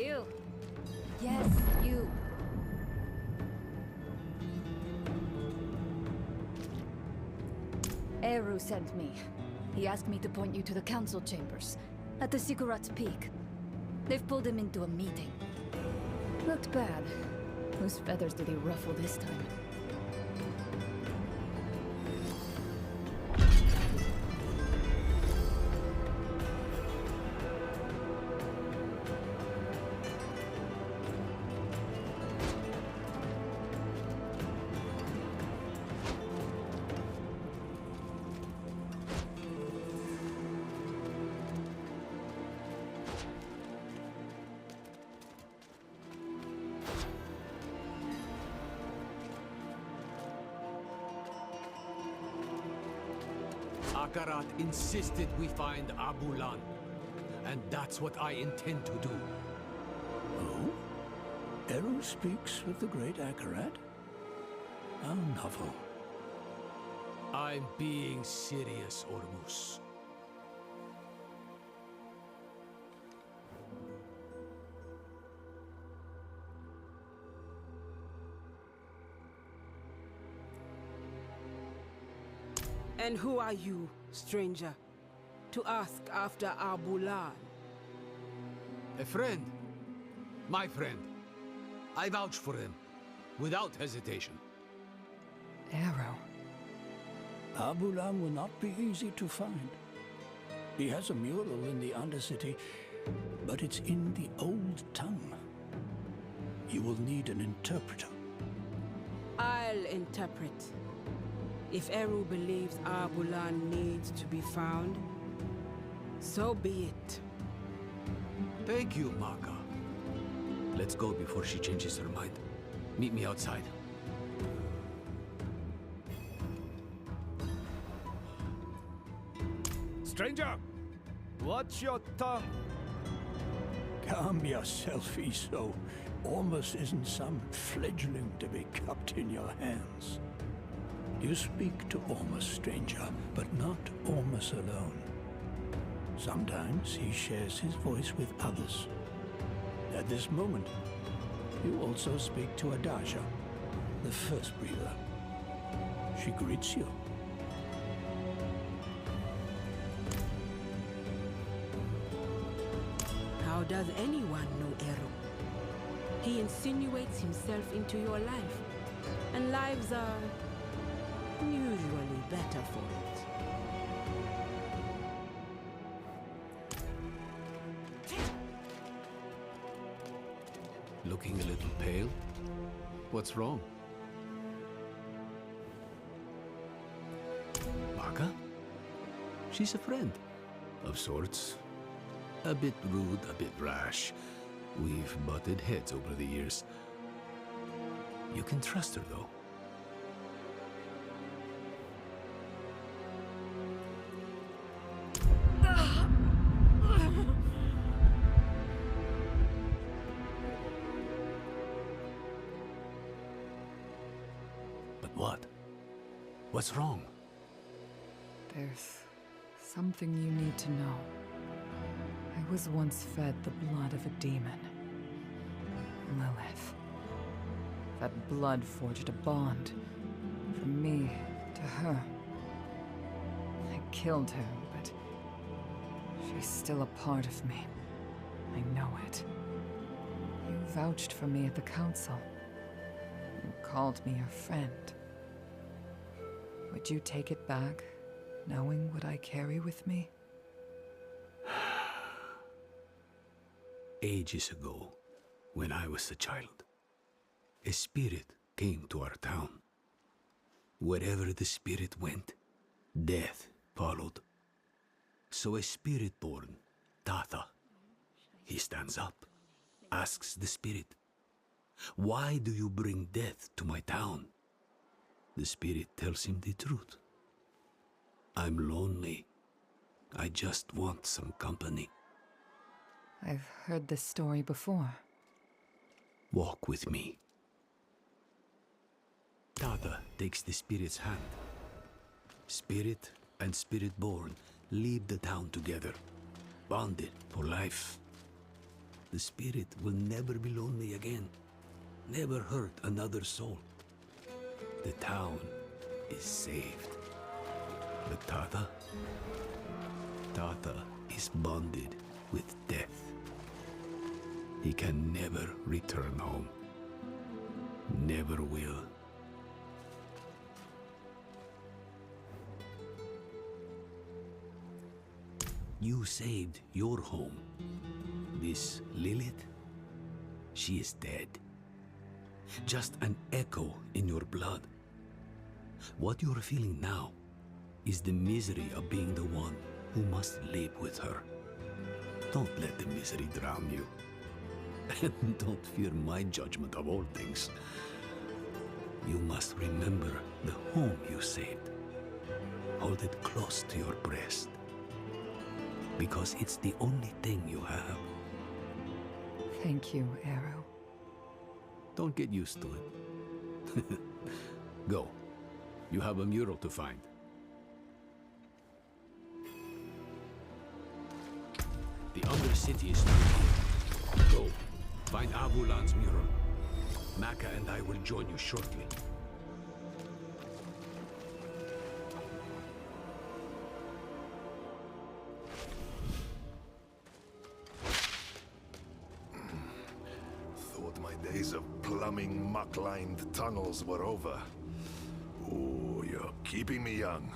You. Yes, you. Eru sent me. He asked me to point you to the council chambers, at the Sikurat's Peak. They've pulled him into a meeting. Looked bad. Whose feathers did he ruffle this time? Akarat insisted we find Abulan, and that's what I intend to do. Oh? Eru speaks with the great Akarat? How novel. I'm being serious, Ormus. And who are you, stranger, to ask after Abulan? A friend. My friend. I vouch for him, without hesitation. Eru. Abulan will not be easy to find. He has a mural in the Undercity, but it's in the old tongue. You will need an interpreter. I'll interpret. If Eru believes Abulan needs to be found, so be it. Thank you, Maka. Let's go before she changes her mind. Meet me outside. Stranger! Watch your tongue! Calm yourself, Iso. Ormus isn't some fledgling to be cupped in your hands. You speak to Ormus, stranger, but not Ormus alone. Sometimes he shares his voice with others. At this moment, you also speak to Adasha, the first breather. She greets you. How does anyone know Eru? He insinuates himself into your life, and lives are usually better for it. Looking a little pale? What's wrong? Maka? She's a friend. Of sorts. A bit rude, a bit rash. We've butted heads over the years. You can trust her, though. But what? What's wrong? There's something you need to know. I was once fed the blood of a demon. Lilith. That blood forged a bond from me to her. I killed her, but she's still a part of me. I know it. You vouched for me at the council. You called me your friend. Would you take it back, knowing what I carry with me? Ages ago, when I was a child, a spirit came to our town. Wherever the spirit went, death followed. So a Spiritborn, Tatha, he stands up, asks the spirit, "Why do you bring death to my town?" The spirit tells him the truth. "I'm lonely. I just want some company." I've heard this story before. Walk with me. Tata takes the spirit's hand. Spirit and Spiritborn leave the town together, bonded for life. the spirit will never be lonely again. Never hurt another soul. The town is saved. But Tata is bonded with death. He can never return home. Never will. You saved your home. This Lilith, she is dead. Just an echo in your blood. What you're feeling now is the misery of being the one who must live with her. Don't let the misery drown you. And don't fear my judgment of all things. You must remember the home you saved. Hold it close to your breast. Because it's the only thing you have. Thank you, Arrow. Don't get used to it. Go. You have a mural to find. The Undercity is through here. Go. Find Abulan's mural. Maka and I will join you shortly. Thought my days of plumbing muck-lined tunnels were over. Oh, you're keeping me young.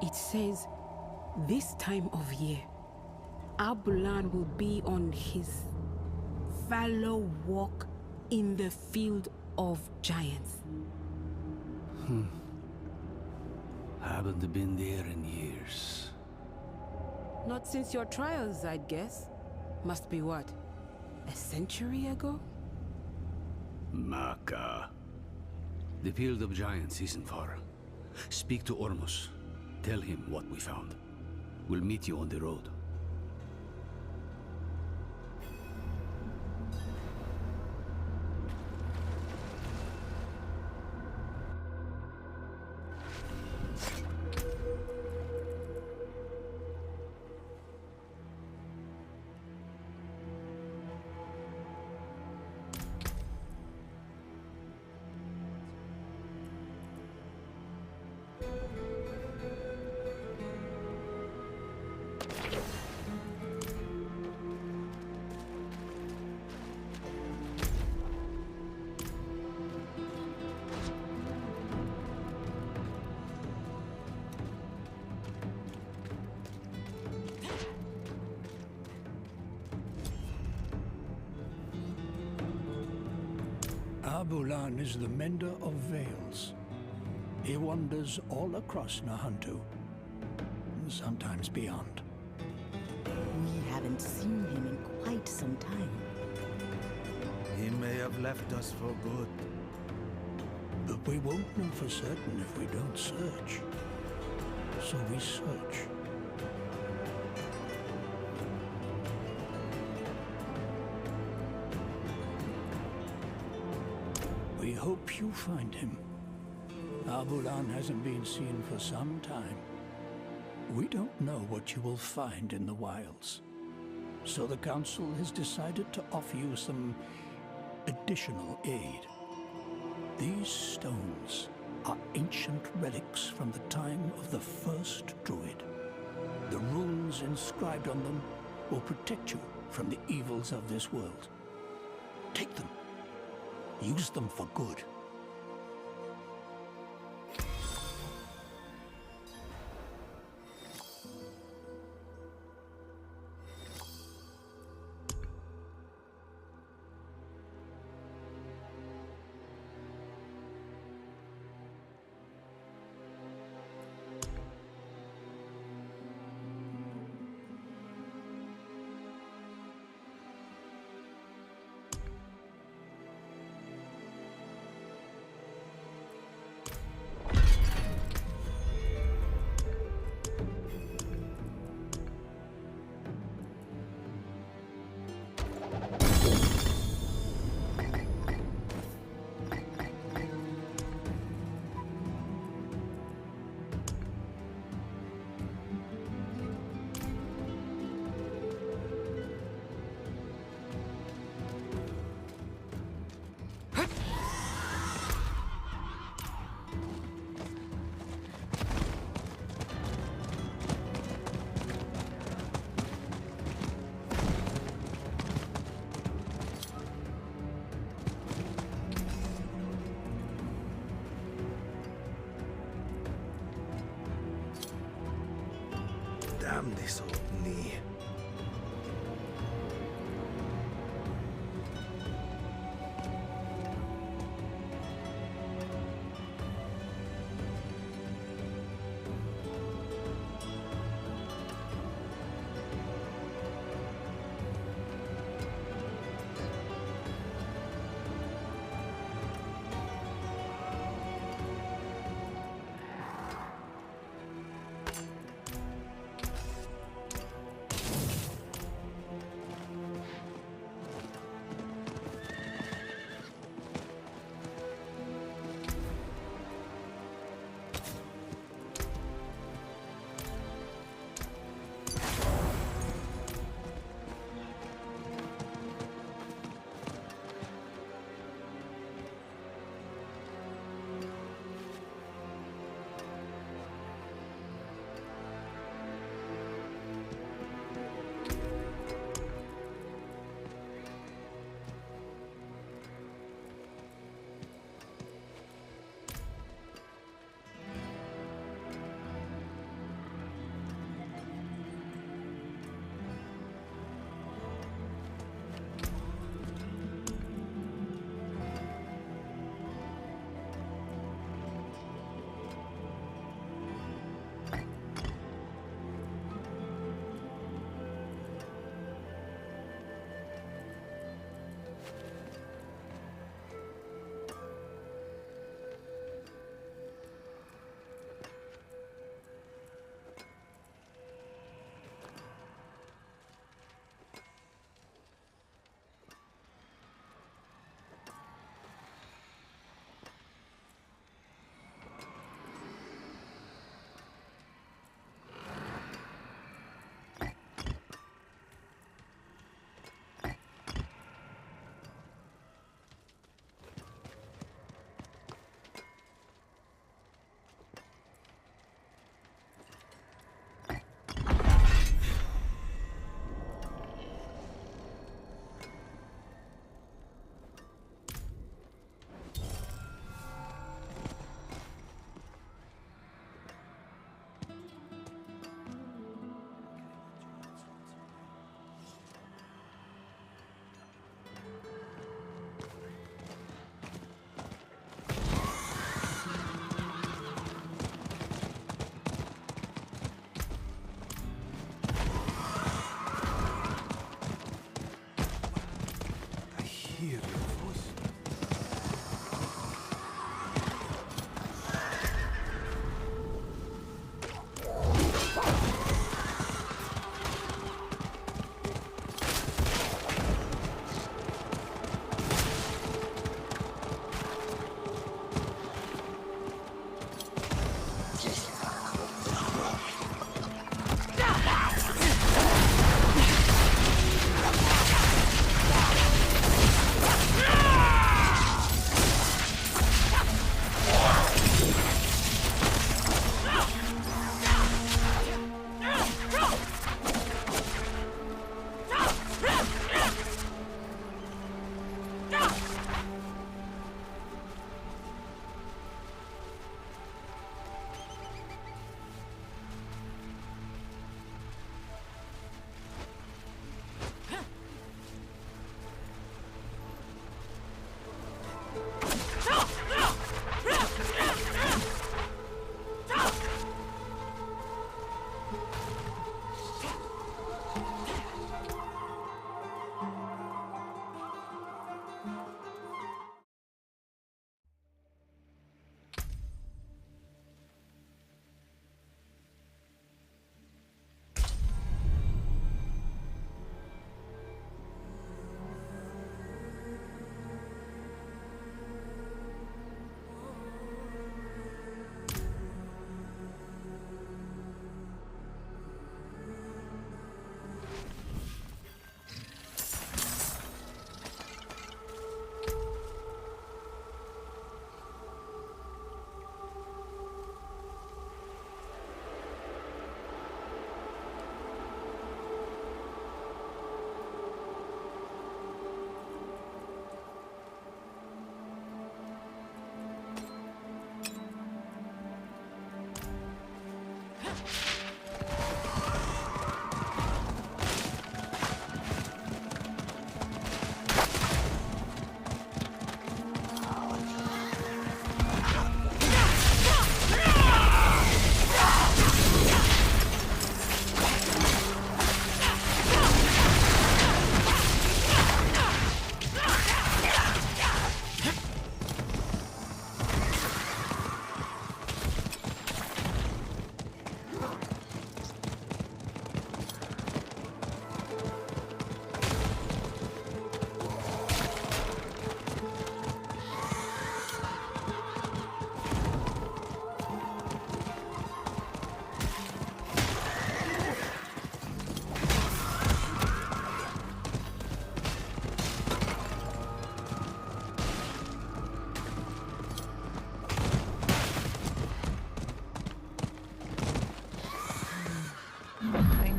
It says, this time of year, Abulan will be on his fallow walk in the field of giants. Haven't been there in years. Not since your trials, I'd guess. Must be what? A century ago? Maka. The field of giants isn't far. Speak to Ormus. Tell him what we found. We'll meet you on the road. Abulan is the mender of veils. He wanders all across Nahantu, sometimes beyond. We haven't seen him in quite some time. He may have left us for good. But we won't know for certain if we don't search. So we search. We hope you find him. Abulan hasn't been seen for some time. We don't know what you will find in the wilds. So the Council has decided to offer you some additional aid. These stones are ancient relics from the time of the first Druid. The runes inscribed on them will protect you from the evils of this world. Take them. Use them for good. Damn this old knee.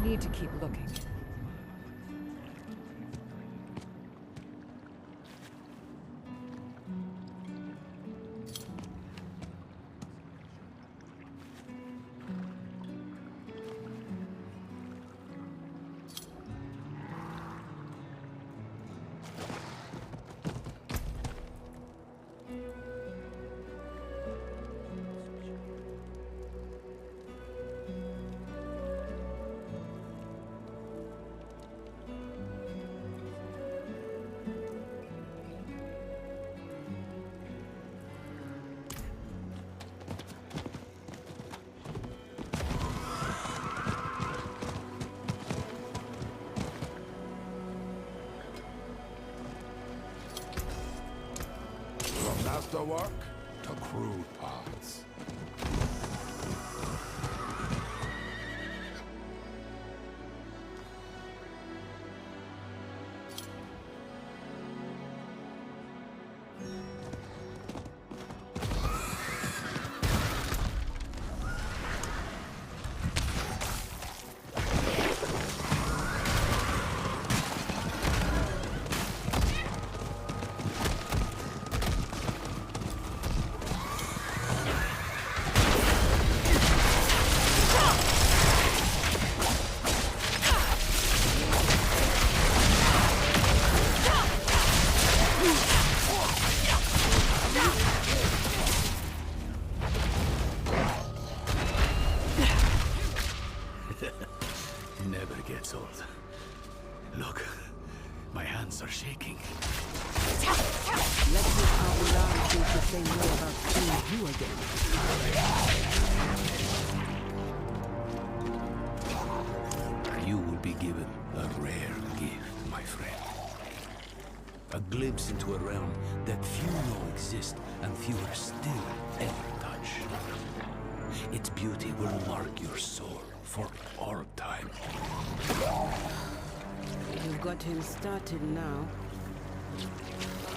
need to keep looking. Masterwork to crude parts. Never gets old. Look, my hands are shaking. Let's make Abulan think the same way about seeing you again. You will be given a rare gift, my friend. A glimpse into a realm that few know exist and fewer still ever touch. Its beauty will mark your soul for all time. You've got him started now.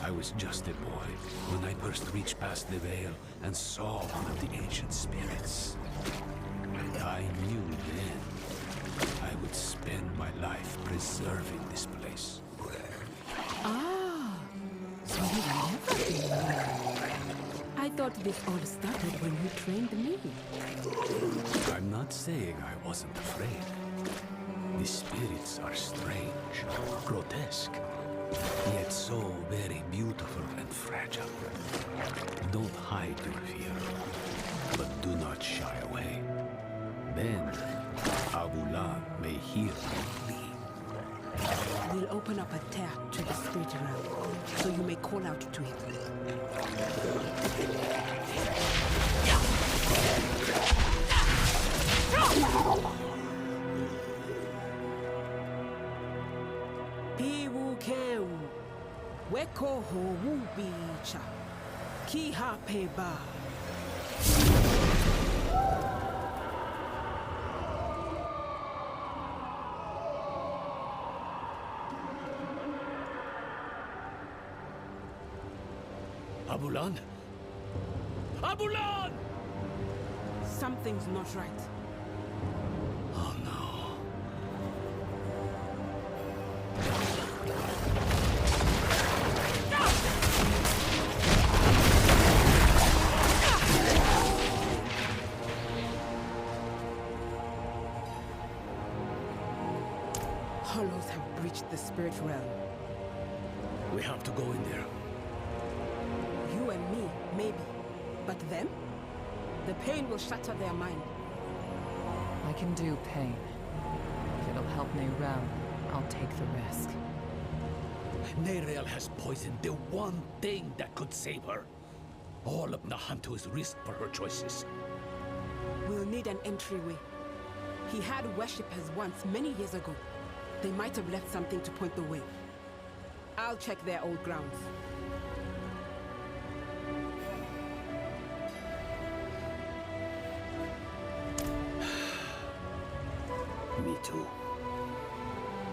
I was just a boy when I first reached past the veil and saw one of the ancient spirits. I knew then I would spend my life preserving this place. Ah, so you've never been here. I thought this all started when you trained me. I'm not saying I wasn't afraid. The spirits are strange, grotesque, yet so very beautiful and fragile. Don't hide your fear, but do not shy away. Then, Abula may hear you plead. We'll open up a tear to the spirit realm, so you may call out to him. Piwukeu, weko ho wubicha, ki hapeba. Abulan? Abulan! Something's not right. Oh no. Hollows have breached the spirit realm. We have to go in there. You and me, maybe. But them? The pain will shatter their mind. I can do pain. If it'll help Neyrel, I'll take the risk. Neyrel has poisoned the one thing that could save her. All of Nahantu's risk for her choices. We'll need an entryway. He had worshippers once, many years ago. They might have left something to point the way. I'll check their old grounds. Me too.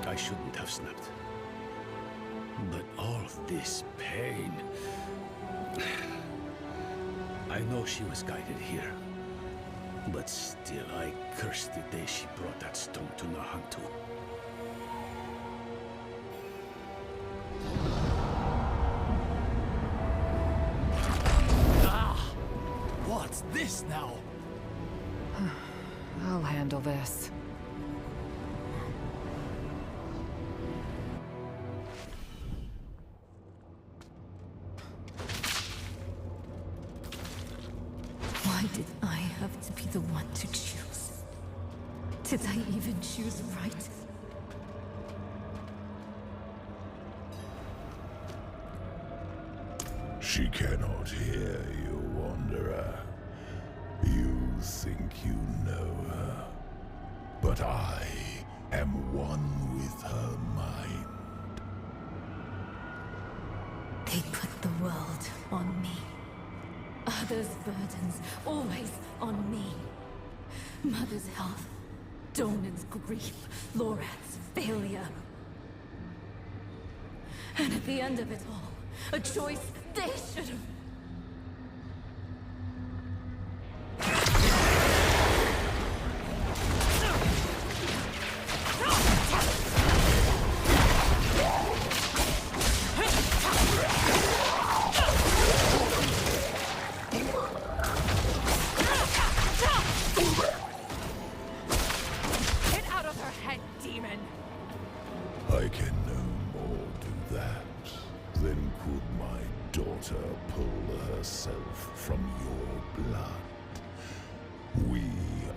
I shouldn't have snapped. But all this pain... I know she was guided here. But still, I cursed the day she brought that stone to Nahantu. hunt to. What's this now? I'll handle this. Why did I have to be the one to choose? Did I even choose right? She cannot hear you, Wanderer. You think you know her, but I am one with her mind. They put the world on me. Others' burdens, always on me. Mother's health, Donan's grief, Lorath's failure. And at the end of it all, a choice they should have. Get out of her head, demon! I can no more do that than could my daughter pull herself from your blood. We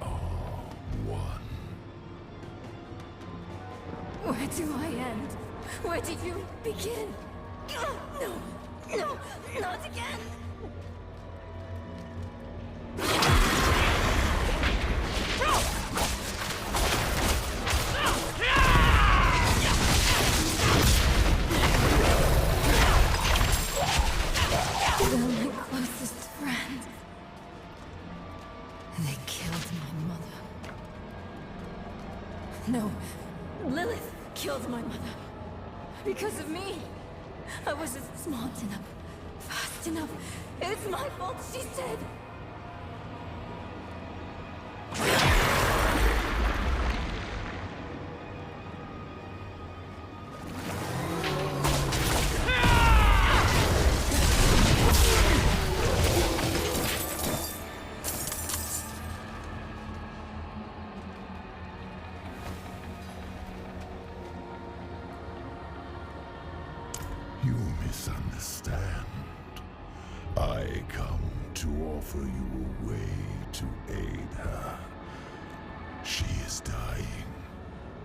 are one. Where do I end? Where do you begin? No, no, not again! They're my closest friends. They killed my mother. No, Lilith killed my mother. Because of me. I wasn't smart enough, fast enough. It's my fault she's dead. You misunderstand. I come to offer you a way to aid her. She is dying,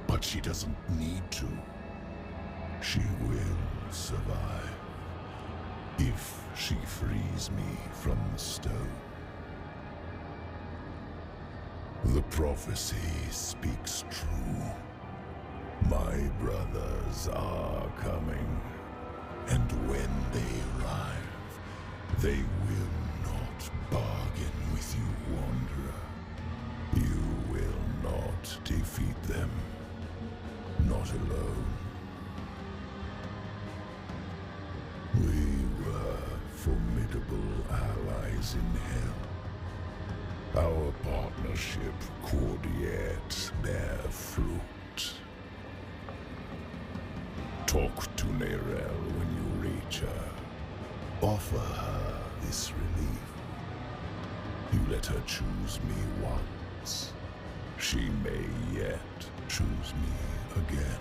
but she doesn't need to. She will survive if she frees me from the stone. The prophecy speaks true. My brothers are coming. And when they arrive, they will not bargain with you, Wanderer. You will not defeat them. Not alone. We were formidable allies in hell. Our partnership could yet bear fruit. Talk to Nerel when you reach her. Offer her this relief. You let her choose me once. She may yet choose me again.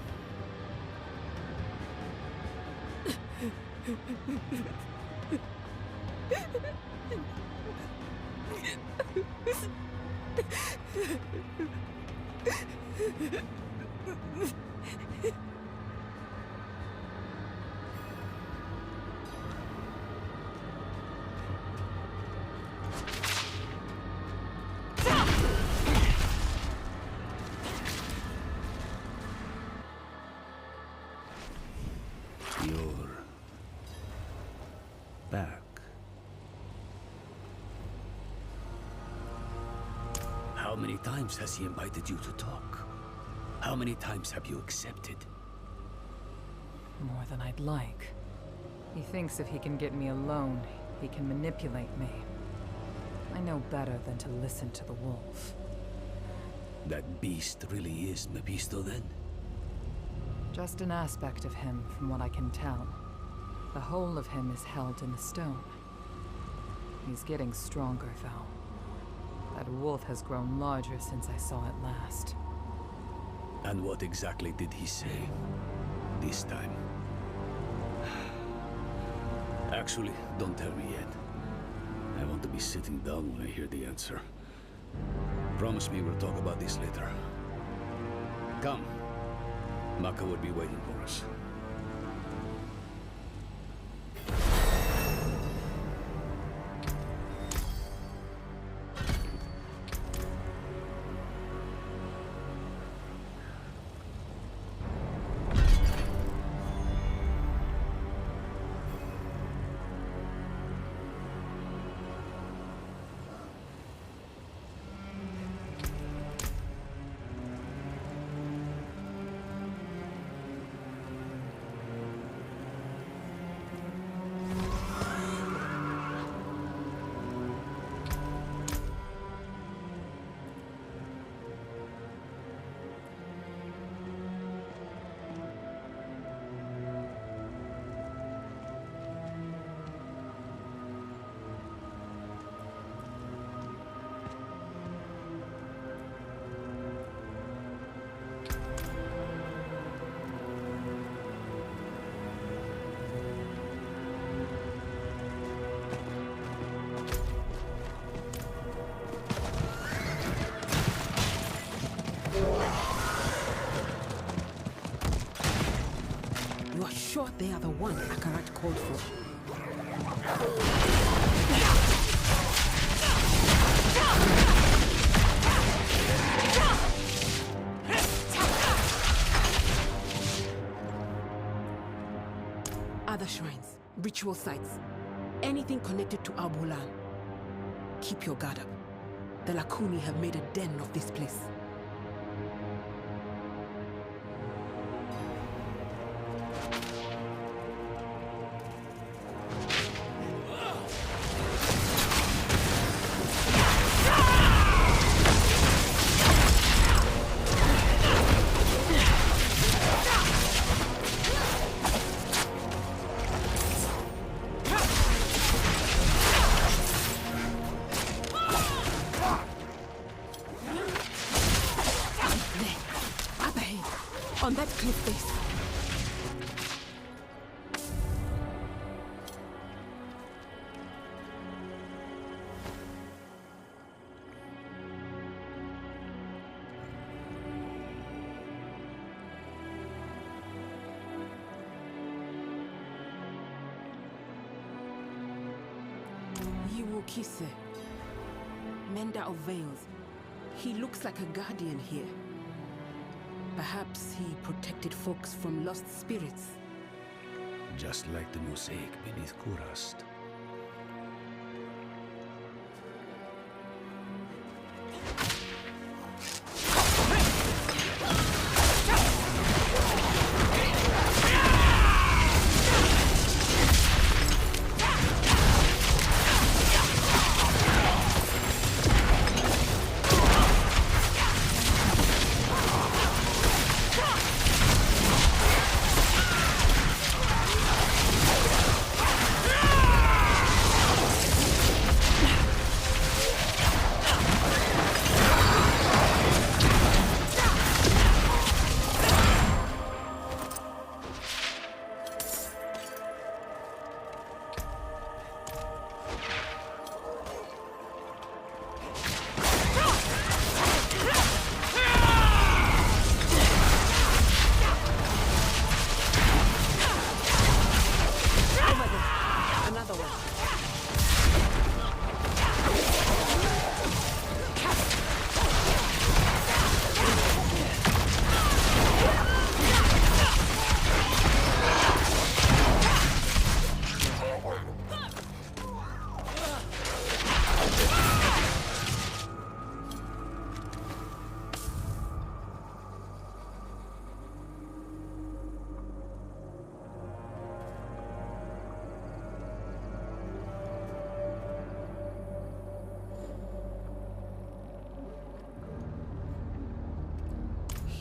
You're back. How many times has he invited you to talk? How many times have you accepted? More than I'd like. He thinks if he can get me alone, he can manipulate me. I know better than to listen to the wolf. That beast really is Mephisto then? Just an aspect of him, from what I can tell. The whole of him is held in the stone. He's getting stronger, though. That wolf has grown larger since I saw it last. And what exactly did he say this time? Actually, don't tell me yet. I want to be sitting down when I hear the answer. Promise me we'll talk about this later. Come. Maka will be waiting for us. You are sure they are the one Akarat called for? Other shrines, ritual sites, anything connected to Al-Bulan. Keep your guard up. The Lakuni have made a den of this place. On that cliff face. Yiwukise, Mender of Veils. He looks like a guardian here. Perhaps he protected folks from lost spirits. Just like the mosaic beneath Kurast.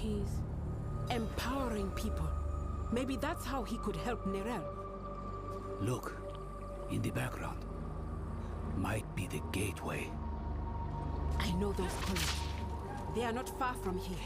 he's empowering people. Maybe that's how he could help Nerel. Look, in the background. Might be the gateway. I know those colors. They are not far from here.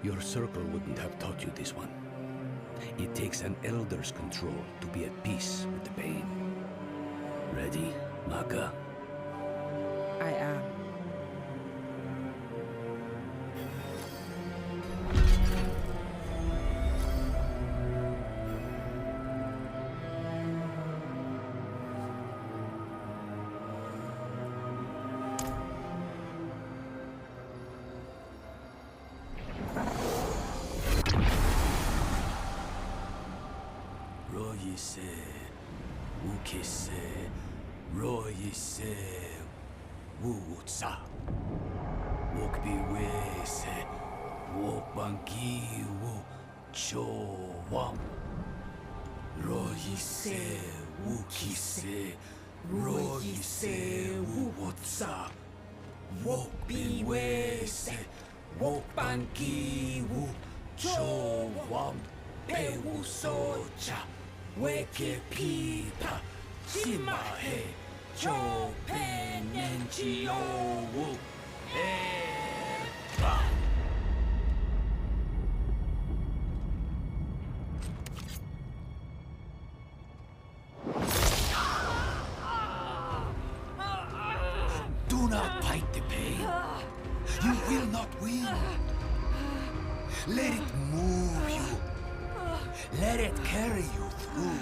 Your circle wouldn't have taught you this one. It takes an elder's control to be at peace with the pain. Ready, Maka? I am. Royise, Ukise, Royise, Wutsa, Wokbiwese, Wokbangiwu, Chowam, Royise, Ukise, Royise, Wutsa, Wokbiwese, Wokbangiwu, Chowam, Pewusocha. Weke pipa, simahe, chope nenchiowu, eba. Do not fight the pain. You will not win. Let it move you. Let it carry you through.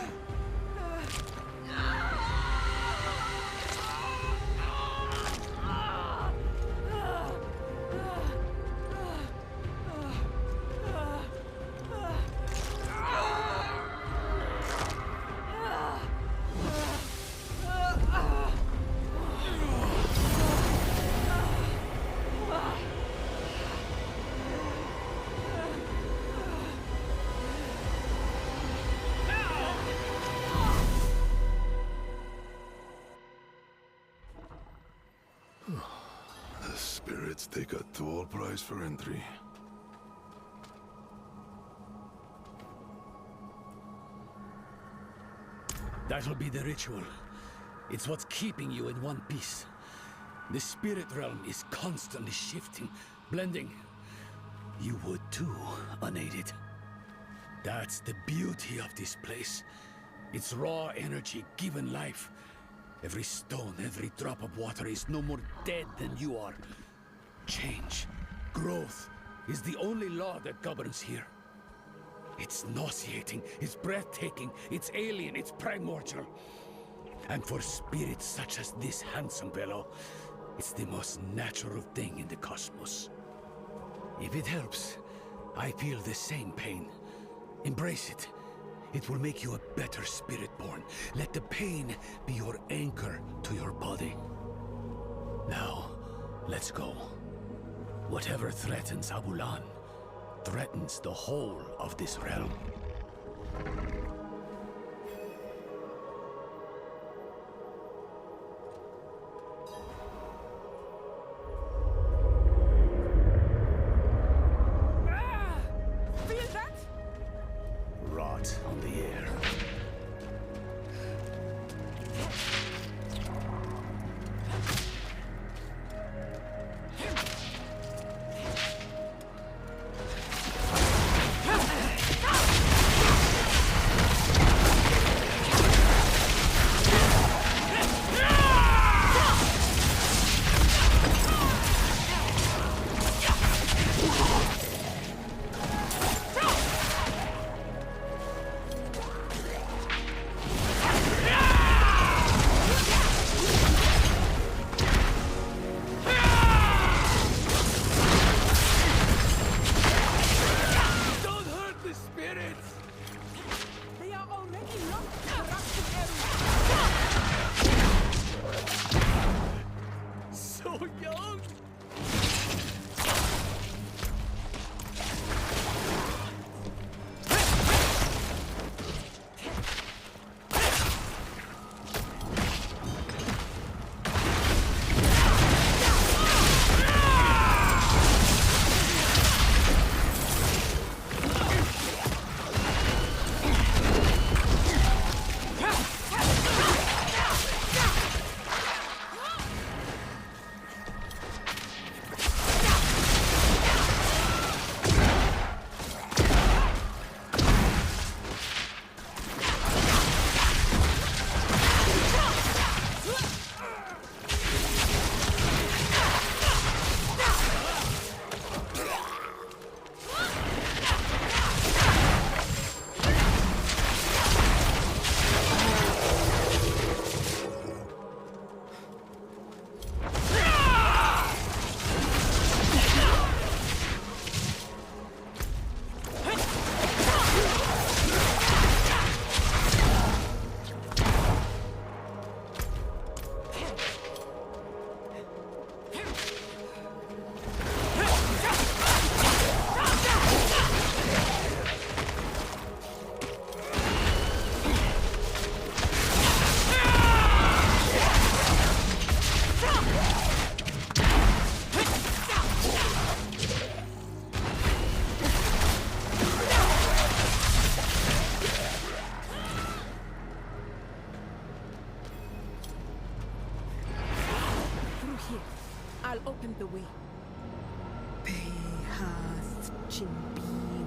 Spirits take a tall price for entry. That'll be the ritual. It's what's keeping you in one piece. The spirit realm is constantly shifting, blending. You would too, unaided. That's the beauty of this place. It's raw energy given life. Every stone, every drop of water is no more dead than you are. Change, growth, is the only law that governs here. It's nauseating, it's breathtaking, it's alien, it's primordial. And for spirits such as this handsome fellow, it's the most natural thing in the cosmos. If it helps, I feel the same pain. Embrace it. It will make you a better Spiritborn. Let the pain be your anchor to your body. Now, let's go. Whatever threatens Abulan, threatens the whole of this realm. Feel that? Rot on the air.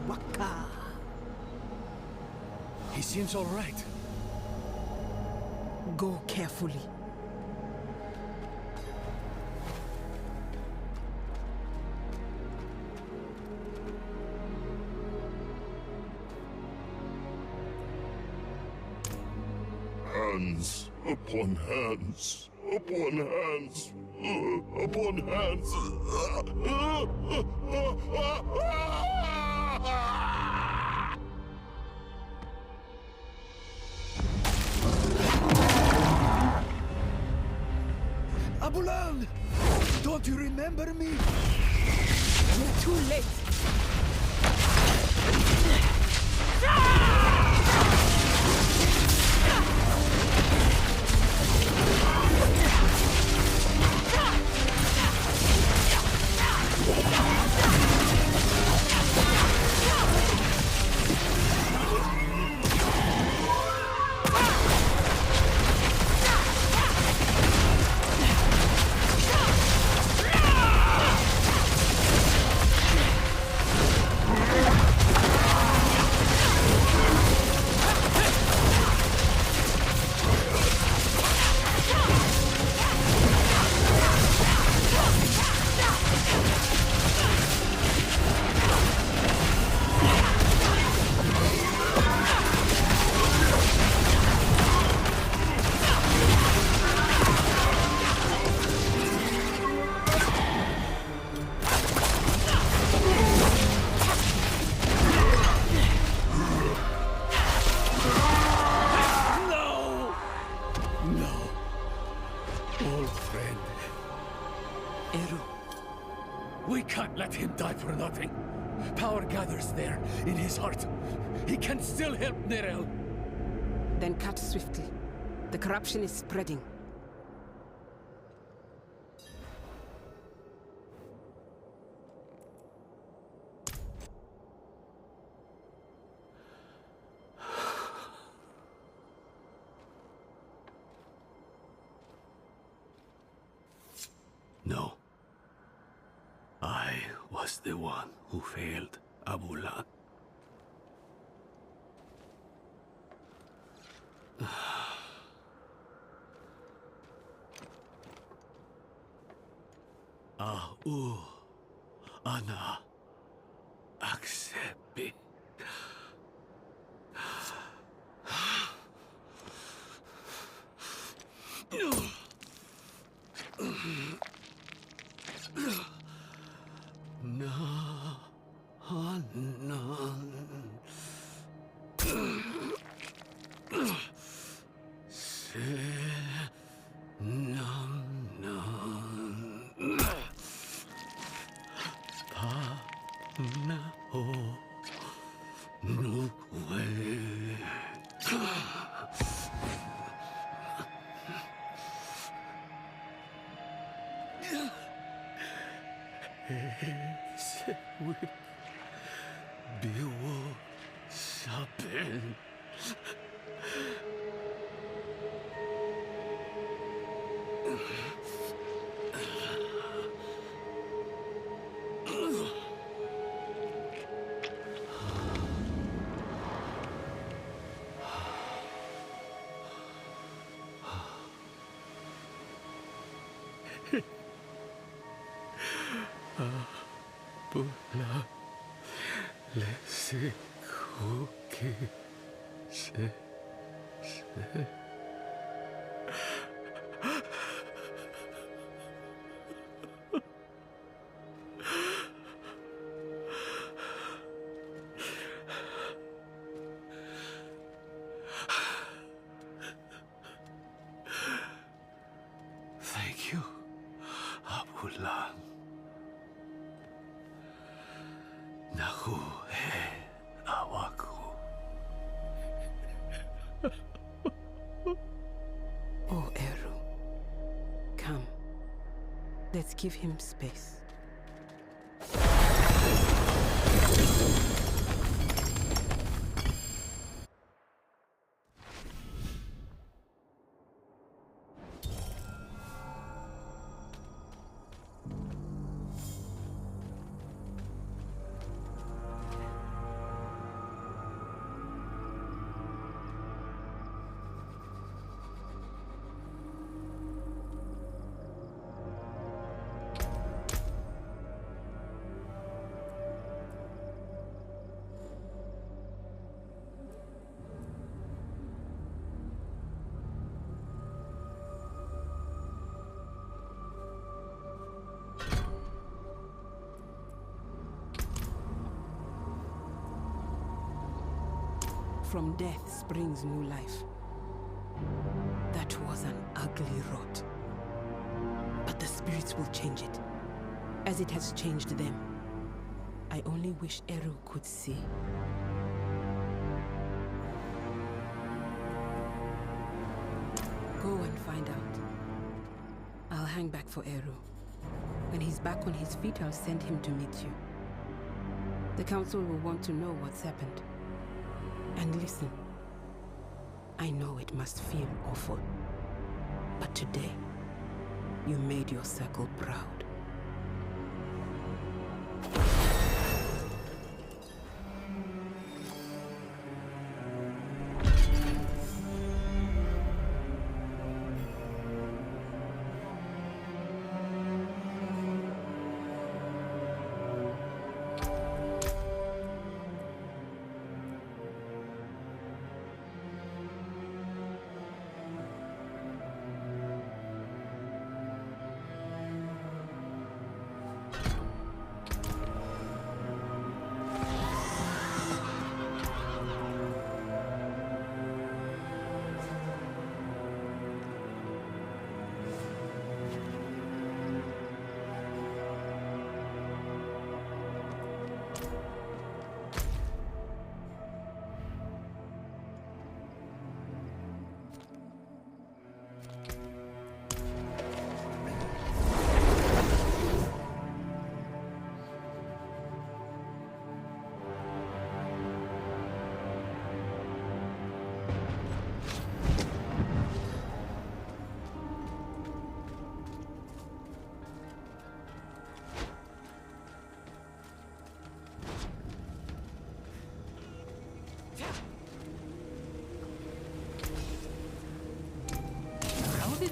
Waka. He seems all right. Go carefully. Hands upon hands, upon hands, upon hands. Abulan! Don't you remember me? You're too late. We can't let him die for nothing. Power gathers there, in his heart. He can still help Nerel. Then cut swiftly. The corruption is spreading. No. I was the one who failed Abulan. Ana, accept me. Abula, lesi kuki se. Thank you, Abulan. Naku he awaku. Oh, Eru. Come. Let's give him space. from death springs new life. That was an ugly rot. But the spirits will change it, as it has changed them. I only wish Eru could see. Go and find out. I'll hang back for Eru. When he's back on his feet, I'll send him to meet you. The council will want to know what's happened. And listen, I know it must feel awful, but today, you made your circle proud.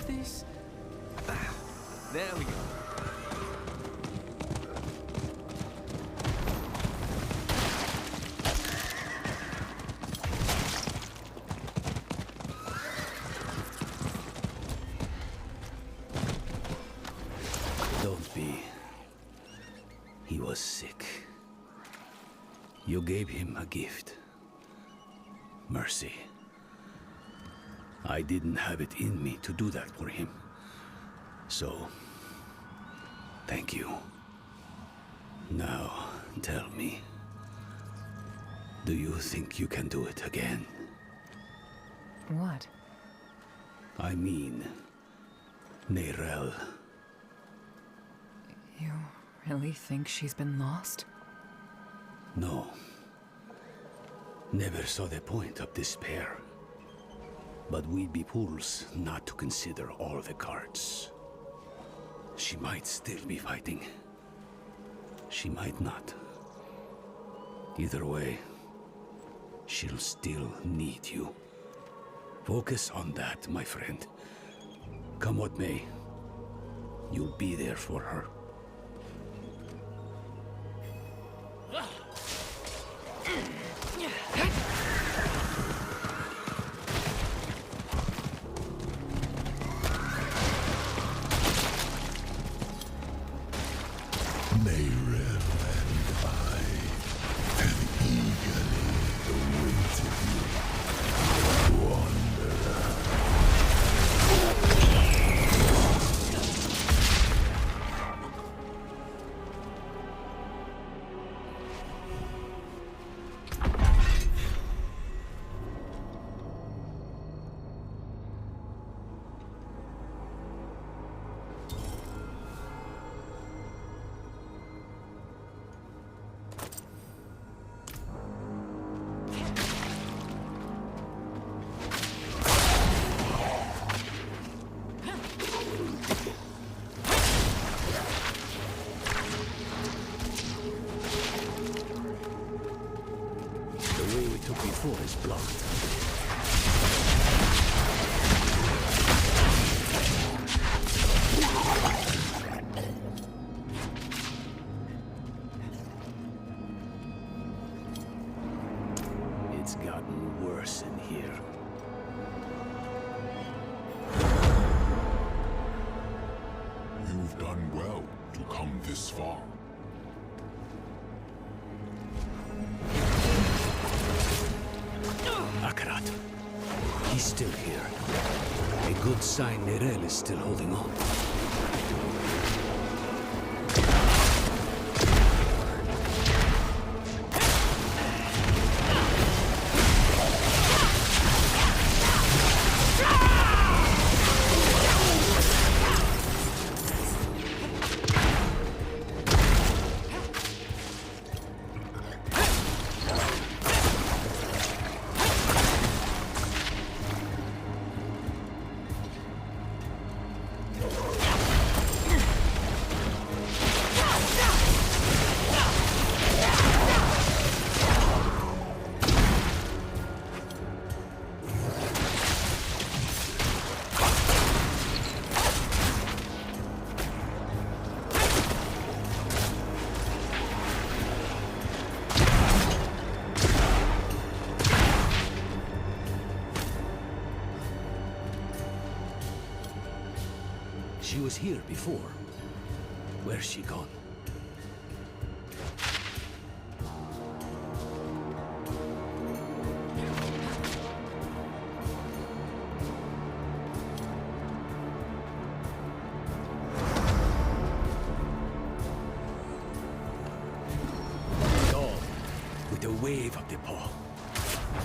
This? There we go. Don't be. He was sick. You gave him a gift. Mercy. I didn't have it in me to do that for him. So, thank you. Now, tell me. Do you think you can do it again? What? I mean, Neyrelle. You really think she's been lost? No. Never saw the point of despair. But we'd be fools not to consider all the cards. She might still be fighting. She might not. Either way, she'll still need you. Focus on that, my friend. Come what may, you'll be there for her. Before is blocked. It's gotten worse in here. You've done well to come this far. He's still here. A good sign Nerel is still holding on. She was here before. Where's she gone? Dog with a wave of the paw.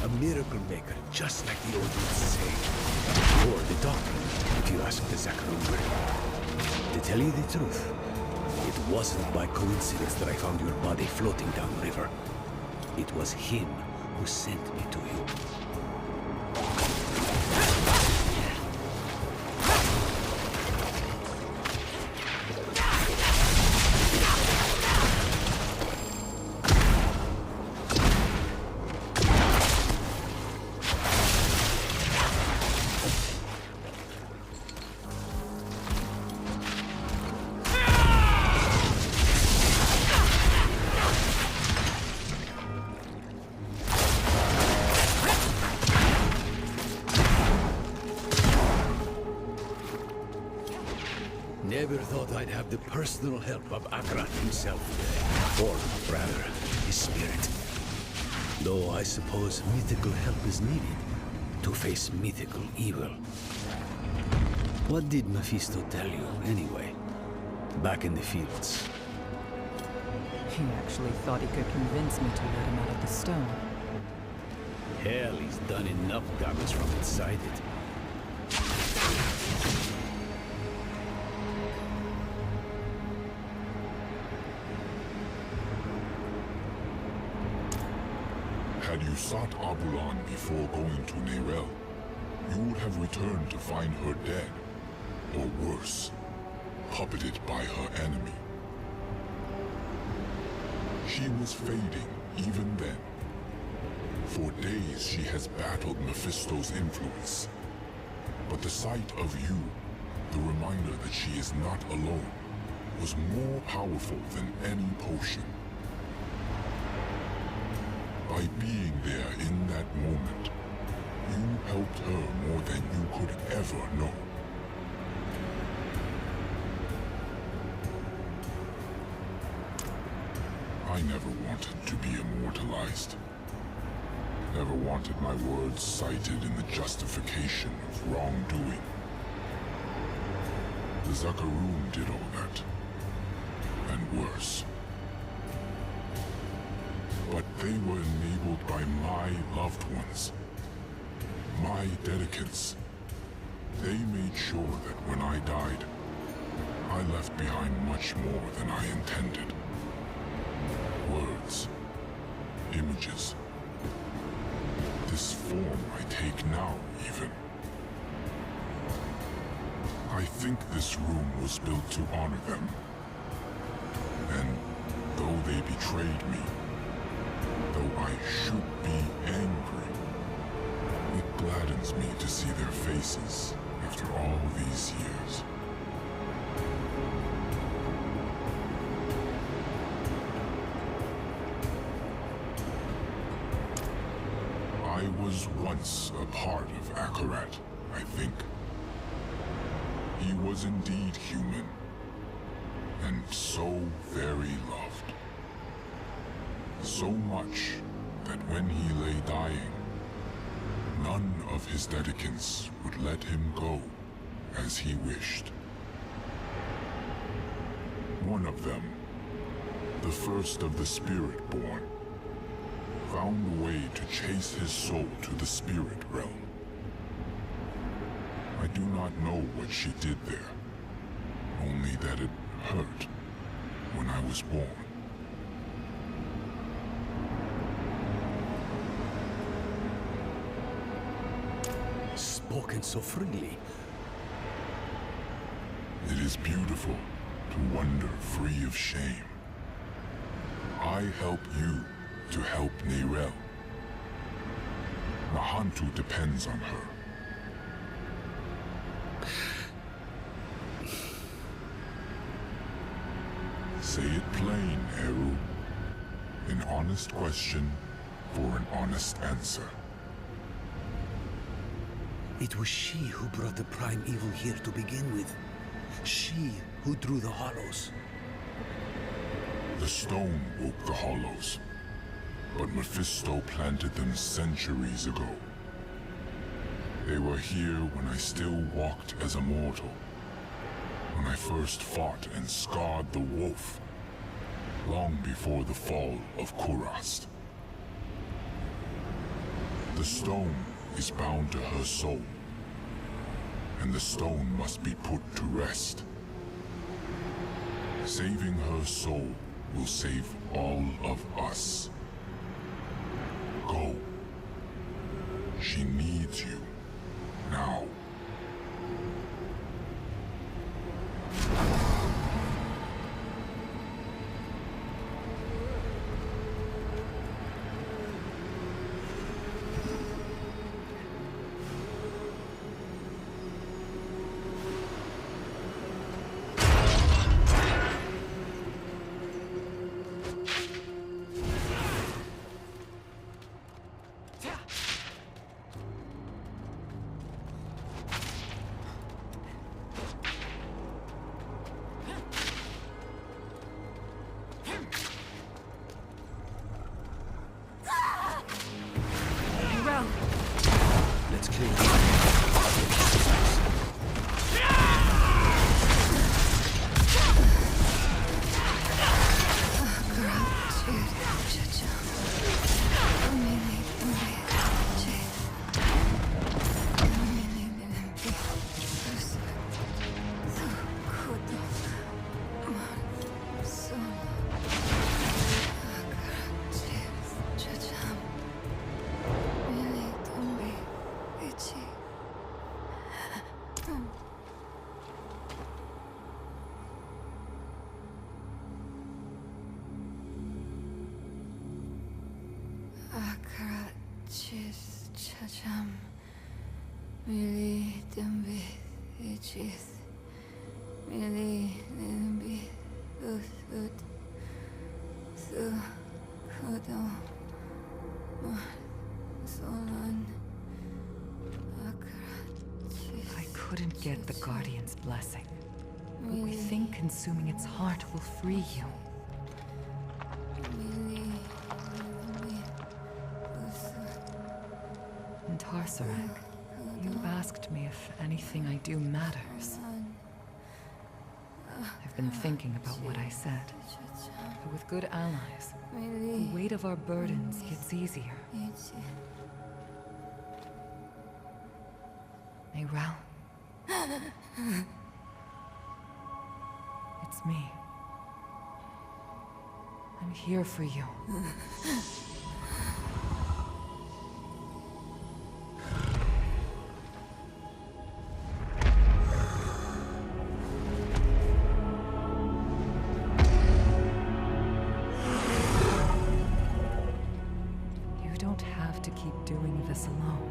A miracle maker, just like the old ones say. Or the doctor, if you ask the Zakarumber. To tell you the truth, it wasn't by coincidence that I found your body floating downriver. It was him who sent me to you. Never thought I'd have the personal help of Akarat himself. Or, rather, his spirit. Though I suppose mythical help is needed to face mythical evil. What did Mephisto tell you, anyway? Back in the fields. He actually thought he could convince me to let him out of the stone. Hell, he's done enough damage from inside it. Had you sought Abulan before going to Nerel, you would have returned to find her dead, or worse, puppeted by her enemy. She was fading even then. For days she has battled Mephisto's influence. But the sight of you, the reminder that she is not alone, was more powerful than any potion. By being there in that moment, you helped her more than you could ever know. I never wanted to be immortalized. Never wanted my words cited in the justification of wrongdoing. The Zakarum did all that, and worse. But they were enabled by my loved ones, my dedicants. They made sure that when I died, I left behind much more than I intended. Words, images. This form I take now, even. I think this room was built to honor them. And though they betrayed me, though I should be angry, it gladdens me to see their faces after all these years. I was once a part of Akarat, I think. He was indeed human, and so very loved. So much that when he lay dying, None of his dedicants would let him go as he wished. One of them, the first of the Spiritborn, found a way to chase his soul to the spirit realm. I do not know what she did there, only that it hurt when I was born. Spoken so freely. It is beautiful to wander free of shame. I help you to help Neyrelle. Nahantu depends on her. Say it plain, Eru. An honest question for an honest answer. It was she who brought the prime evil here to begin with. She who drew the hollows. The stone woke the hollows, but Mephisto planted them centuries ago. They were here when I still walked as a mortal, when I first fought and scarred the wolf, long before the fall of Kurast. The stone is bound to her soul, and the stone must be put to rest. Saving her soul will save all of us. Go. She needs you now. Let's clear I couldn't get the Guardian's blessing, but we think consuming its heart will free you. And Sorcerer, you asked me if anything I do matters. I've been thinking about what I said. But with good allies, the weight of our burdens gets easier. Neyrelle. It's me. I'm here for you. You don't have to keep doing this alone.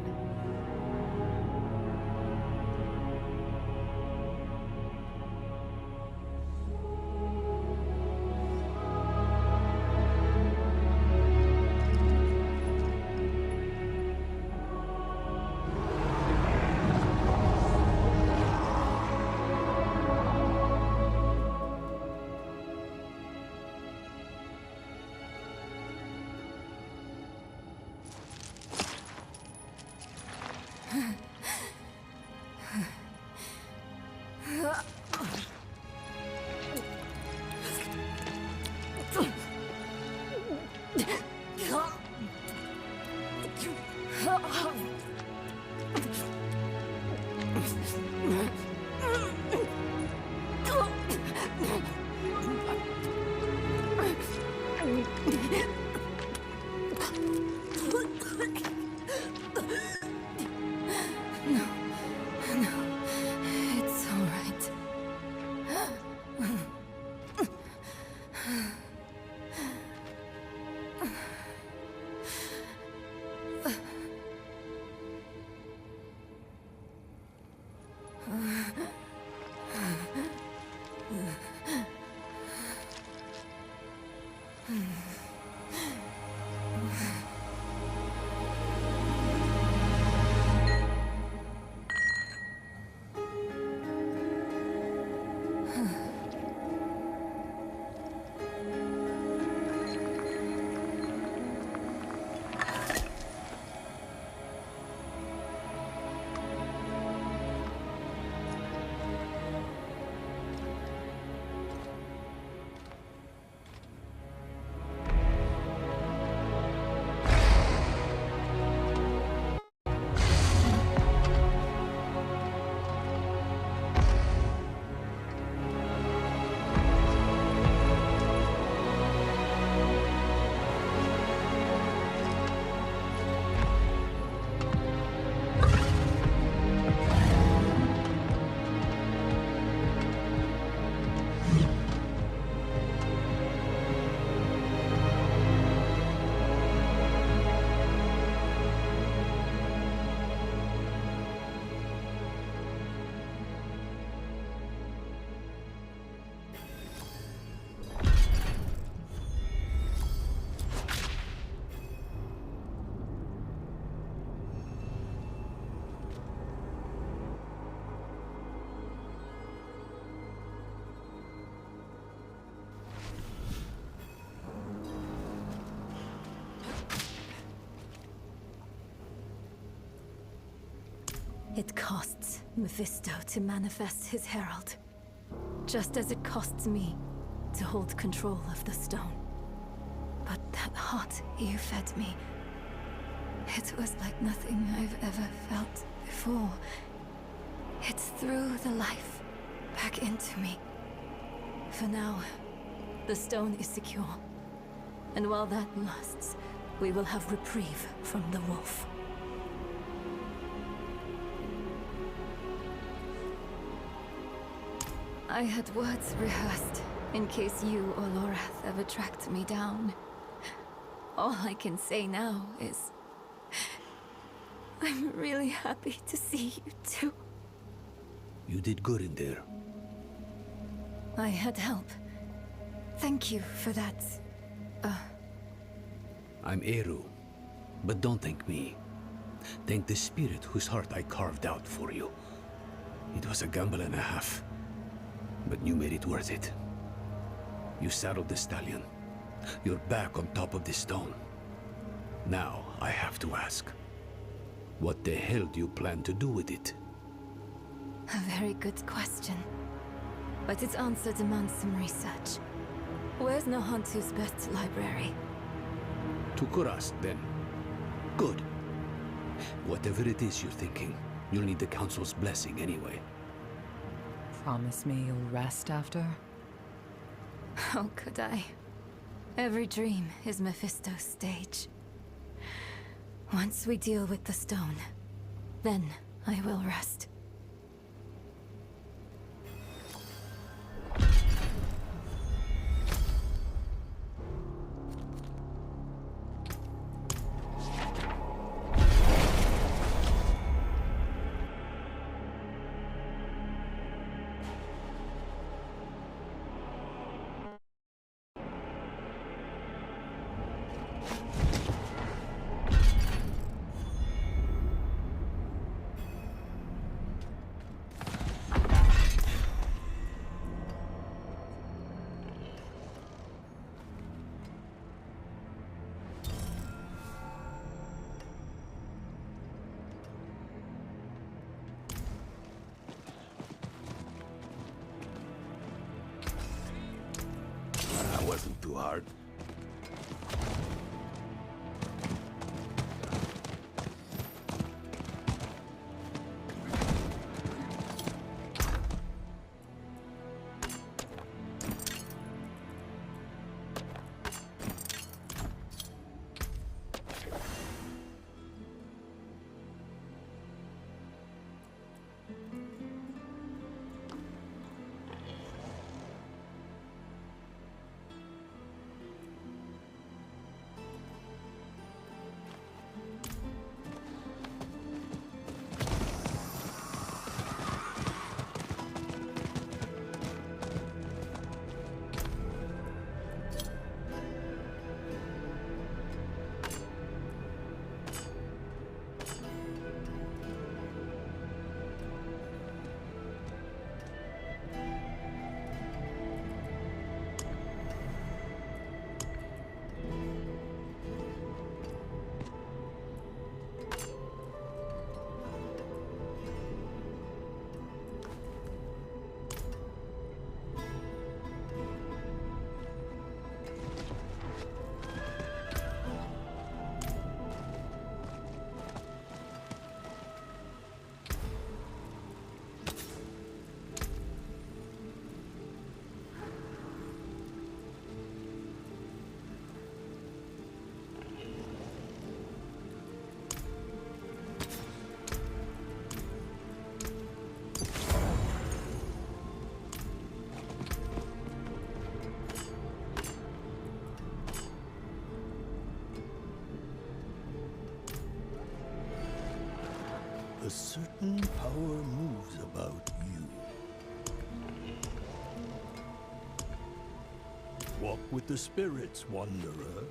It's all right. It costs Mephisto to manifest his herald, just as it costs me to hold control of the stone. But that heart you fed me, it was like nothing I've ever felt before. It threw the life back into me. For now, the stone is secure. And while that lasts, we will have reprieve from the wolf. I had words rehearsed in case you or Lorath ever tracked me down. All I can say now is I'm really happy to see you too. You did good in there. I had help. Thank you for that. I'm Eru, but don't thank me. Thank the spirit whose heart I carved out for you. It was a gamble and a half, but you made it worth it. You saddled the stallion. You're back on top of the stone. Now, I have to ask, what the hell do you plan to do with it? A very good question. But its answer demands some research. Where's Nahantu's best library? To Kurast, then. Good. Whatever it is you're thinking, you'll need the Council's blessing anyway. Promise me you'll rest after? How could I? Every dream is Mephisto's stage. Once we deal with the stone, then I will rest. A certain power moves about you. Walk with the spirits, wanderer.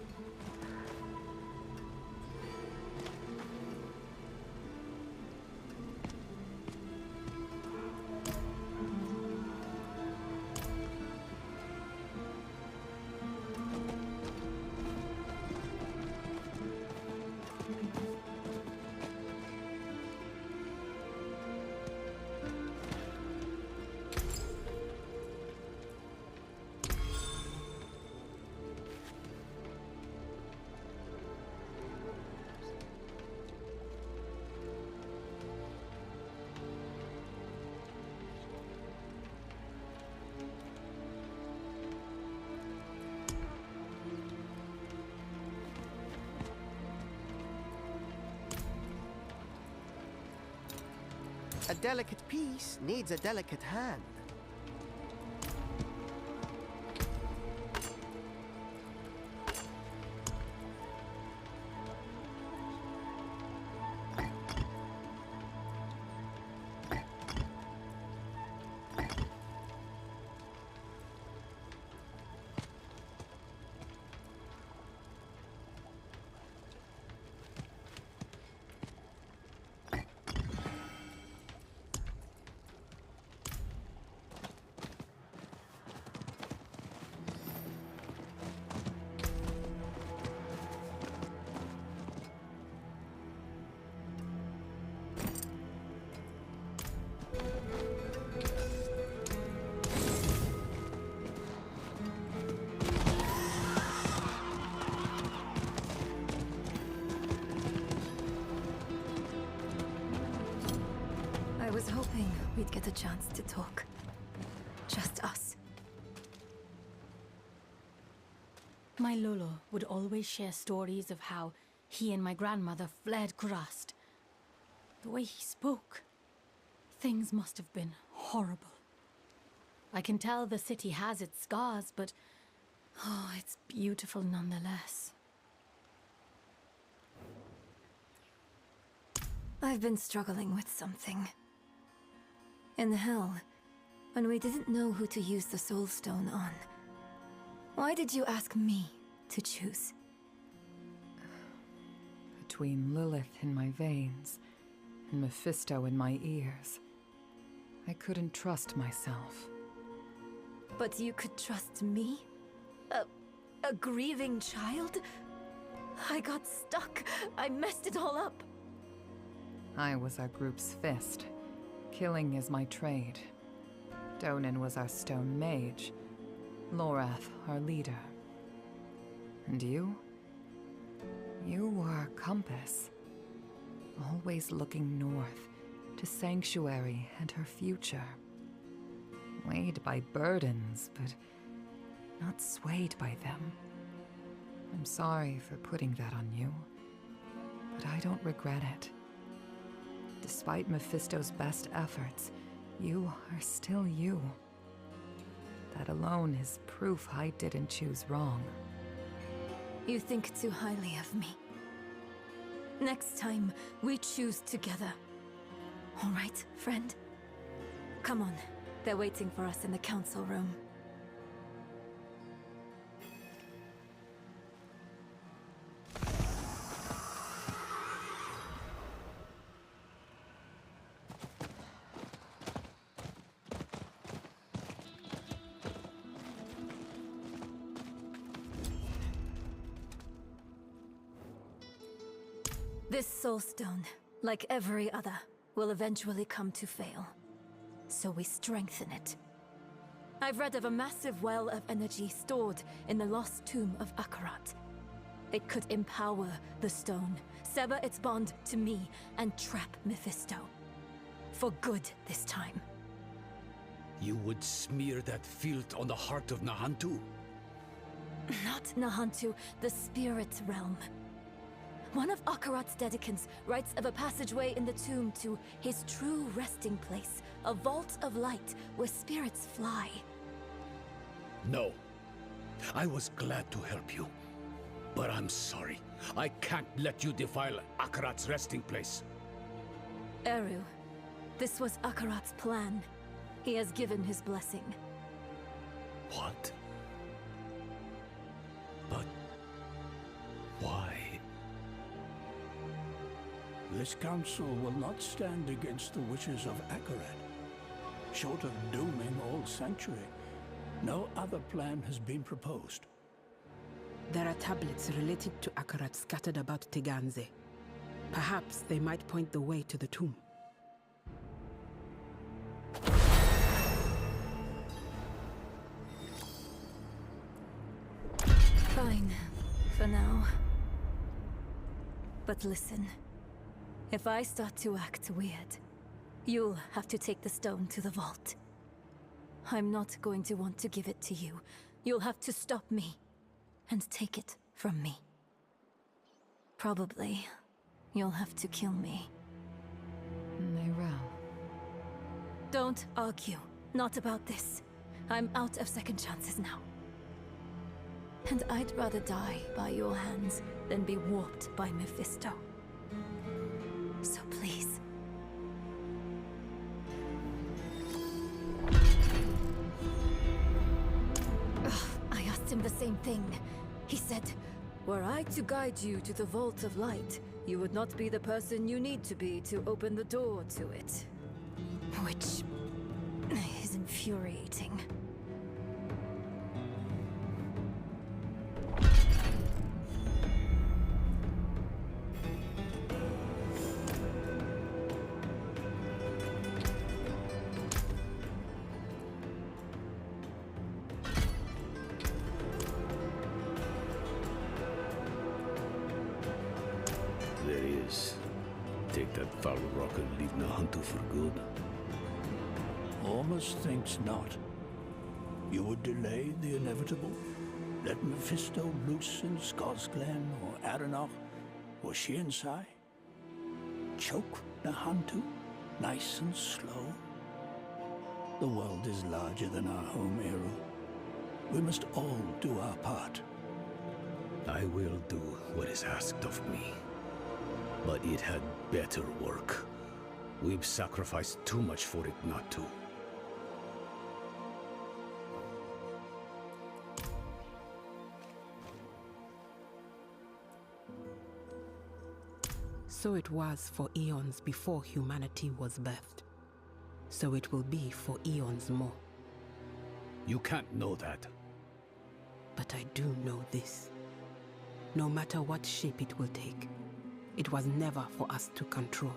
A delicate piece needs a delicate hand. I was hoping we'd get a chance to talk. Just us. My Lolo would always share stories of how he and my grandmother fled Kurast. The way he spoke, things must have been horrible. I can tell the city has its scars, but oh, it's beautiful nonetheless. I've been struggling with something. In hell, when we didn't know who to use the Soul Stone on, why did you ask me to choose? Between Lilith in my veins and Mephisto in my ears, I couldn't trust myself. But you could trust me? A grieving child? I got stuck. I messed it all up. I was our group's fist. Killing is my trade. Donan was our stone mage. Lorath, our leader. And you? You were our compass. Always looking north, to Sanctuary and her future. Weighed by burdens, but not swayed by them. I'm sorry for putting that on you, but I don't regret it. Despite Mephisto's best efforts, you are still you. That alone is proof I didn't choose wrong. You think too highly of me. Next time, we choose together. All right, friend? Come on. They're waiting for us in the council room. This soul stone, like every other, will eventually come to fail. So we strengthen it. I've read of a massive well of energy stored in the lost tomb of Akarat. It could empower the stone, sever its bond to me, and trap Mephisto. For good this time. You would smear that filth on the heart of Nahantu? Not Nahantu, the spirit realm. One of Akarat's dedicants writes of a passageway in the tomb to his true resting place, a vault of light where spirits fly. No. I was glad to help you. But I'm sorry. I can't let you defile Akarat's resting place. Eru, this was Akarat's plan. He has given his blessing. What? But why? This council will not stand against the wishes of Akarat. Short of dooming all Sanctuary, no other plan has been proposed. There are tablets related to Akarat scattered about Teganze. Perhaps they might point the way to the tomb. Fine, for now. But listen, if I start to act weird, you'll have to take the stone to the vault. I'm not going to want to give it to you. You'll have to stop me and take it from me. Probably, you'll have to kill me. Neyrelle. Don't argue. Not about this. I'm out of second chances now. And I'd rather die by your hands than be warped by Mephisto. So please. I asked him the same thing. He said, were I to guide you to the Vault of Light, you would not be the person you need to be to open the door to it. Which is infuriating. There is. Take that foul rock and leave Nahantu for good. Almost thinks not. You would delay the inevitable? Let Mephisto loose in Skosglen or Aranach or Shiensai? Choke Nahantu, nice and slow? The world is larger than our home, Eru. We must all do our part. I will do what is asked of me. But it had better work. We've sacrificed too much for it not to. So it was for eons before humanity was birthed. So it will be for eons more. You can't know that. But I do know this. No matter what shape it will take, it was never for us to control.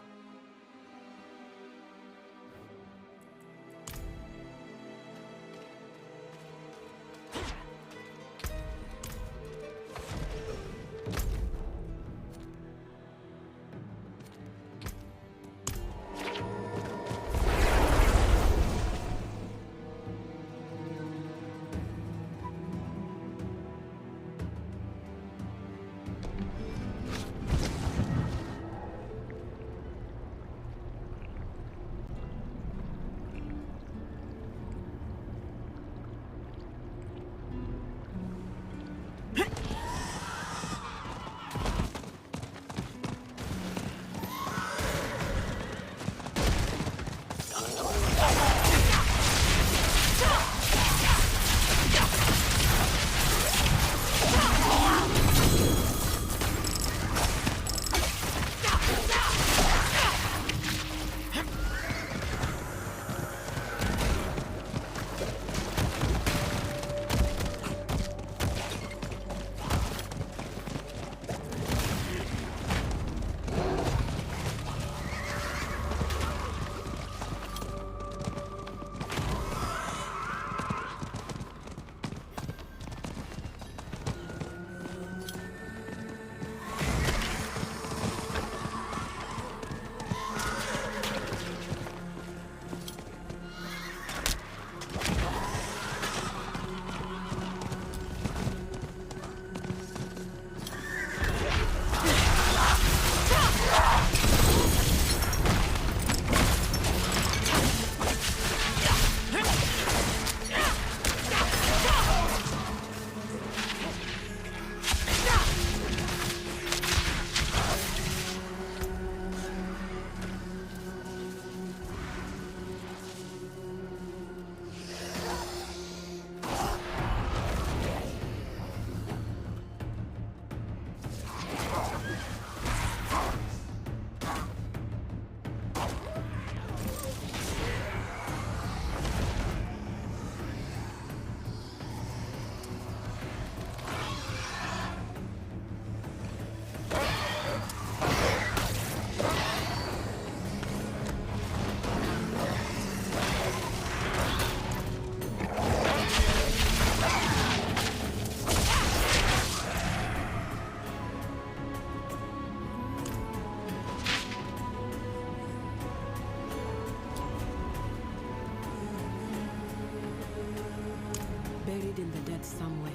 it somewhere.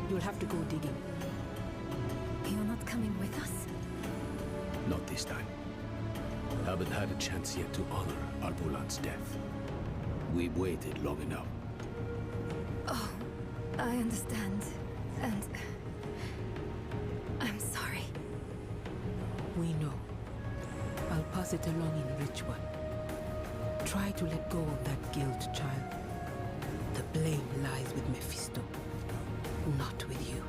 You'll have to go digging. You're not coming with us? Not this time. Haven't had a chance yet to honor Arbulan's death. We've waited long enough. Oh, I understand. And... I'm sorry. We know. I'll pass it along in ritual. Try to let go of that guilt, child. The blame lies with Mephisto, not with you.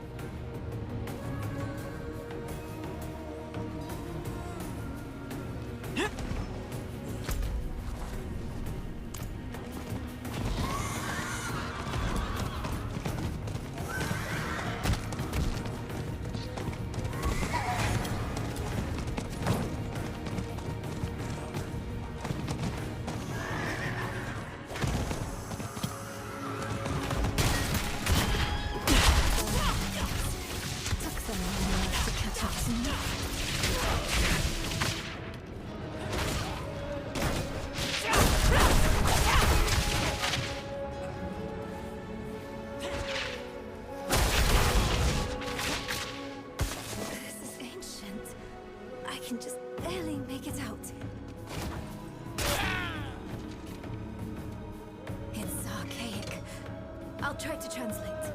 Try to translate.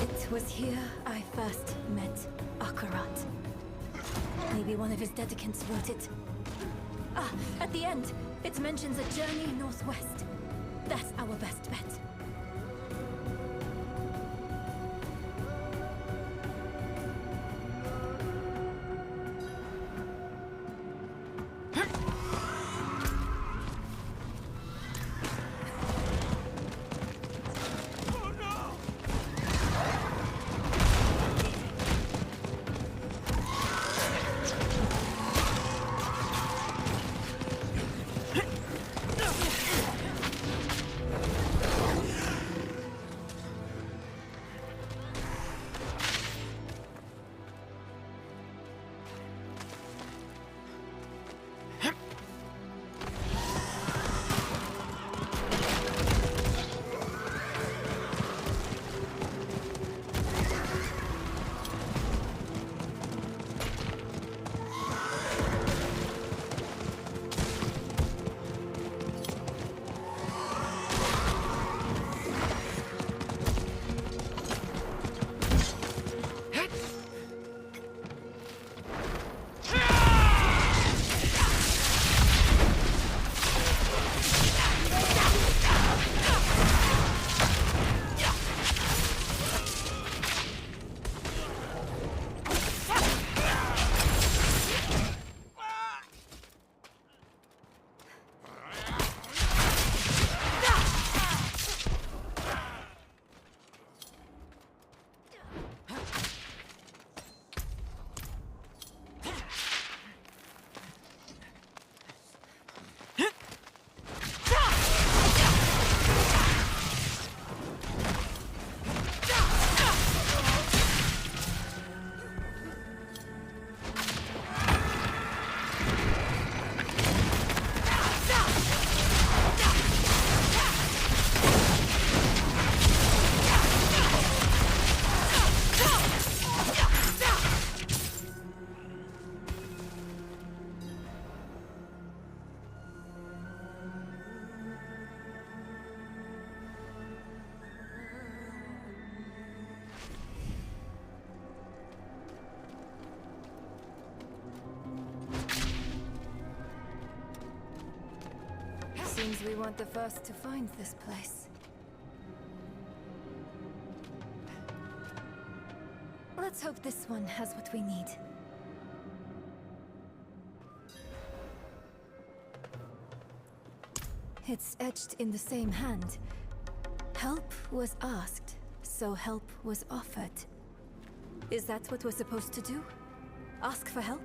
It was here I first met Akarat. Maybe one of his dedicants wrote it. Ah, at the end, it mentions a journey northwest. That's our best bet. Seems we weren't the first to find this place. Let's hope this one has what we need. It's etched in the same hand. Help was asked, so help was offered. Is that what we're supposed to do? Ask for help?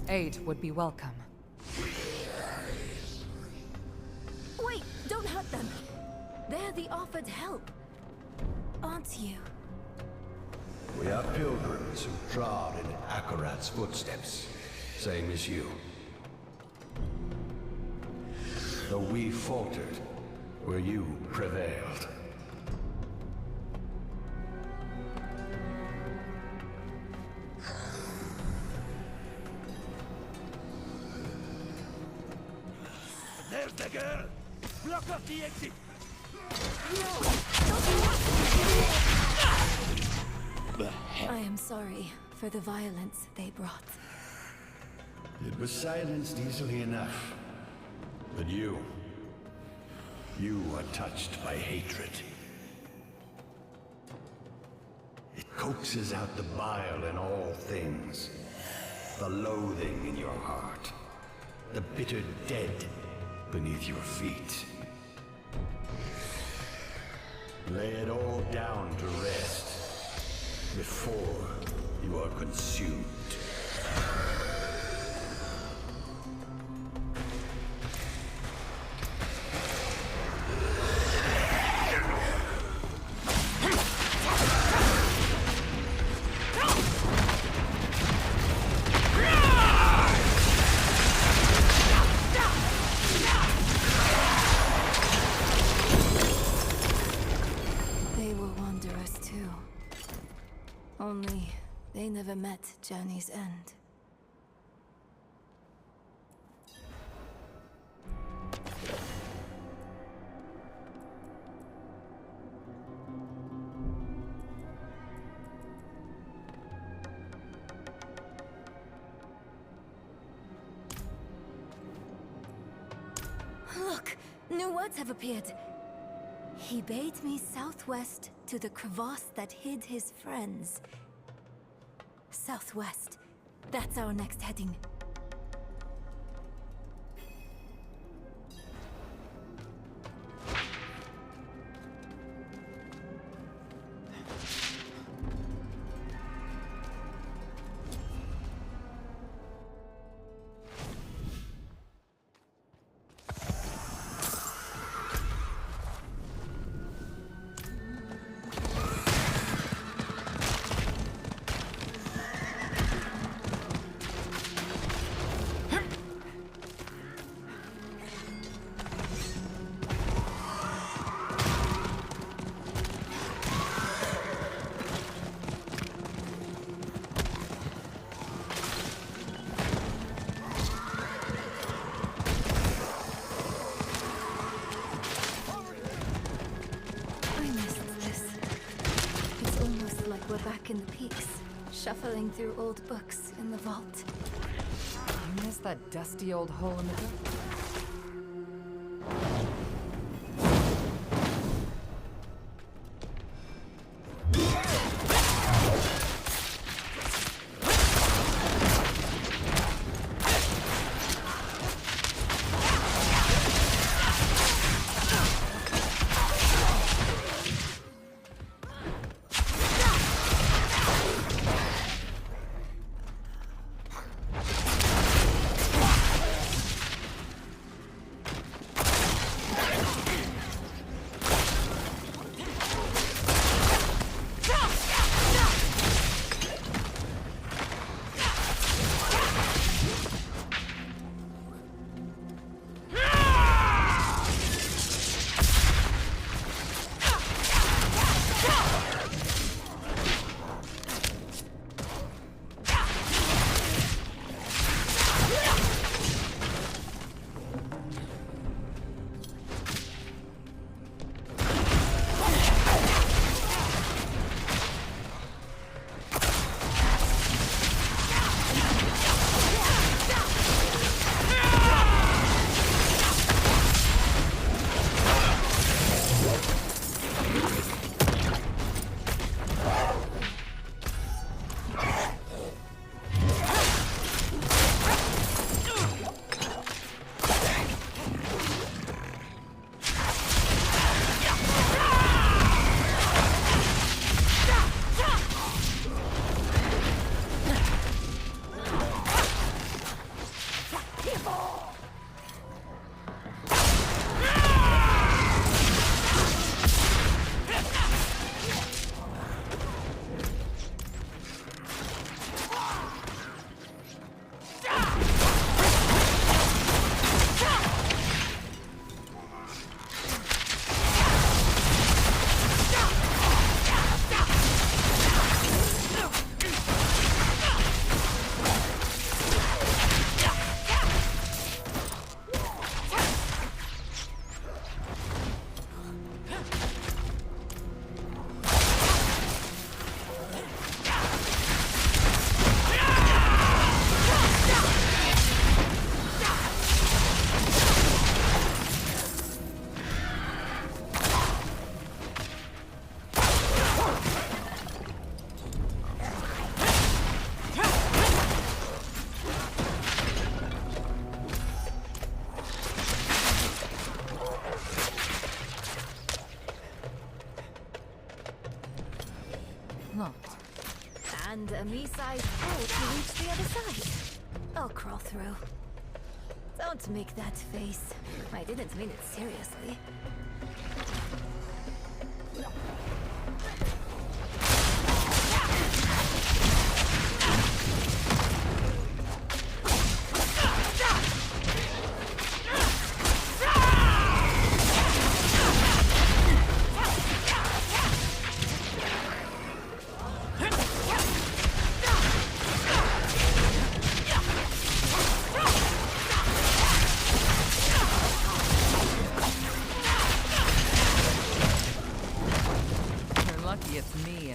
Aid would be welcome. Wait, don't hurt them. They're the offered help. Aren't you? We are pilgrims who trod in Akarat's footsteps, same as you. Though we faltered, where you prevailed. There's the girl! Block off the exit! I am sorry for the violence they brought. It was silenced easily enough. But you are touched by hatred. It coaxes out the bile in all things. The loathing in your heart. The bitter dead beneath your feet. Lay it all down to rest before you are consumed. Only they never met Journey's End. Look! New words have appeared. He bade me southwest to the crevasse that hid his friends. Southwest. That's our next heading. In the peaks, shuffling through old books in the vault. You miss that dusty old hole in the dirt? locked. And a me-sized hole to reach the other side. I'll crawl through. Don't make that face. I didn't mean it seriously.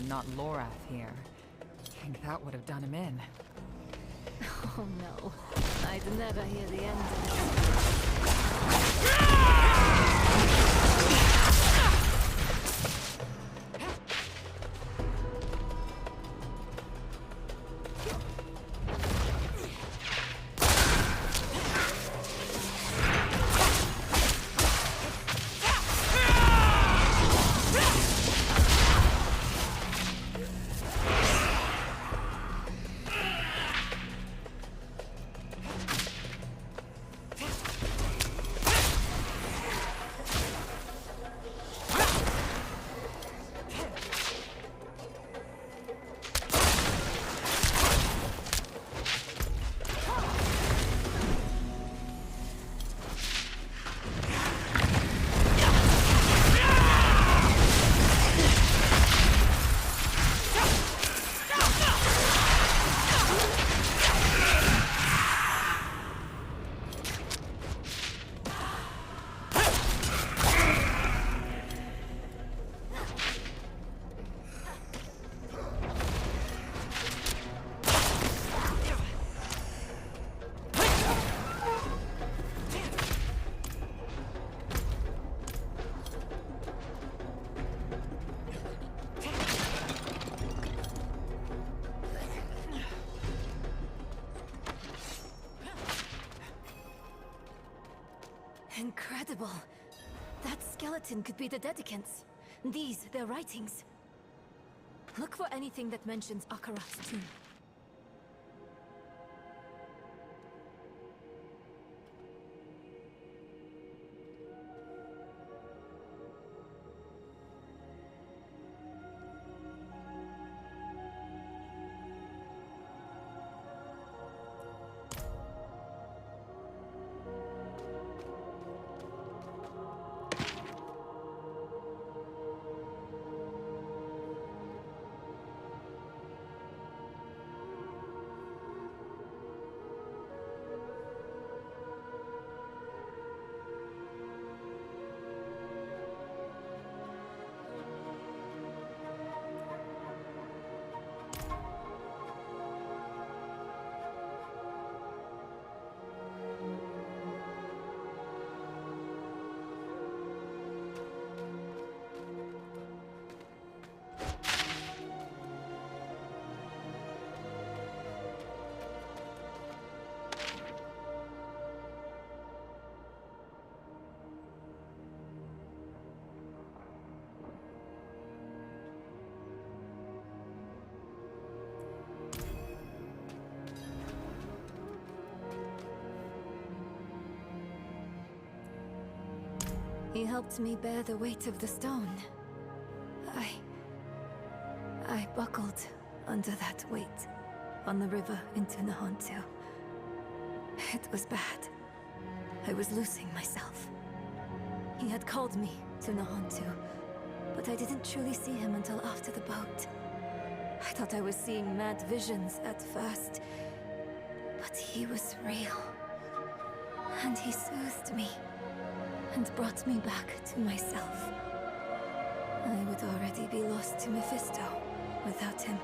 Not Lorath here. I think that would have done him in. Oh no. I'd never hear the end of Incredible. That skeleton could be the dedicants. These, their writings. Look for anything that mentions Akarat's tomb. He helped me bear the weight of the stone. I buckled under that weight on the river into Nahontu. It was bad. I was losing myself. He had called me to Nahontu, but I didn't truly see him until after the boat. I thought I was seeing mad visions at first, but he was real. And he soothed me and brought me back to myself. I would already be lost to Mephisto without him.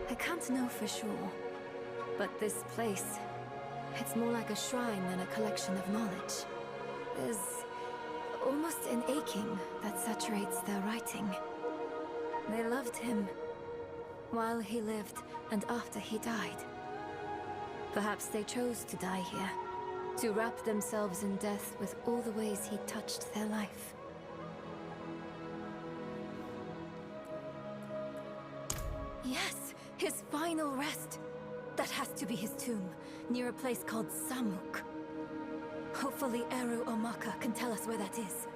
I can't know for sure, but this place, it's more like a shrine than a collection of knowledge. There's almost an aching that saturates their writing. They loved him while he lived and after he died. Perhaps they chose to die here, To wrap themselves in death with all the ways he touched their life. Yes, his final rest. That has to be his tomb, near a place called Samuk. Hopefully Eru or Maka can tell us where that is.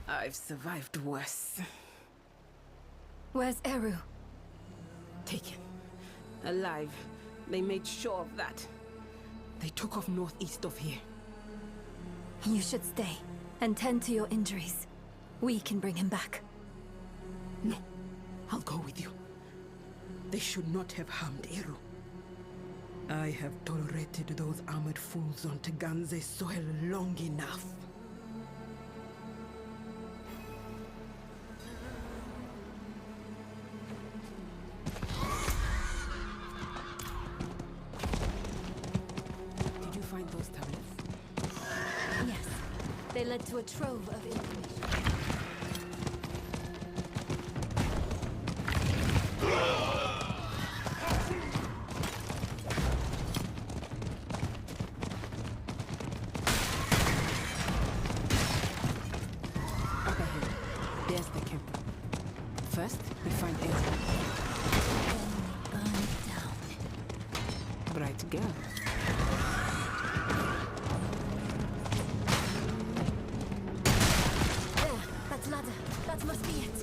I've survived worse. Where's Eru? Taken. Alive. They made sure of that. They took off northeast of here. You should stay and tend to your injuries. We can bring him back. No. I'll go with you. They should not have harmed Eru. I have tolerated those armored fools on Teganze's soil long enough. Did you find those tablets? Yes. They led to a trove of information. First, we find Eru. Then we burn down. Bright girl. There, that ladder. That must be it.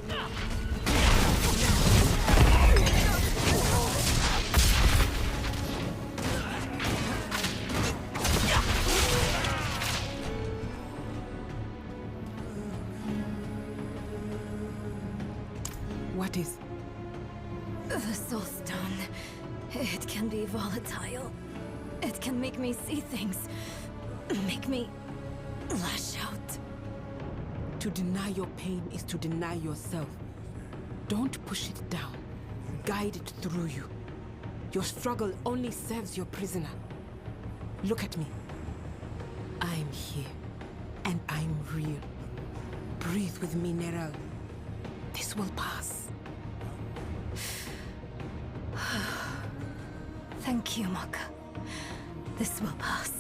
What is? The Soul Stone. It can be volatile. It can make me see things. Make me lash out. To deny your pain is to deny yourself. Don't push it down. Guide it through you. Your struggle only serves your prisoner. Look at me. I'm here. And I'm real. Breathe with me, Nerel. This will pass. Thank you, Maka. This will pass.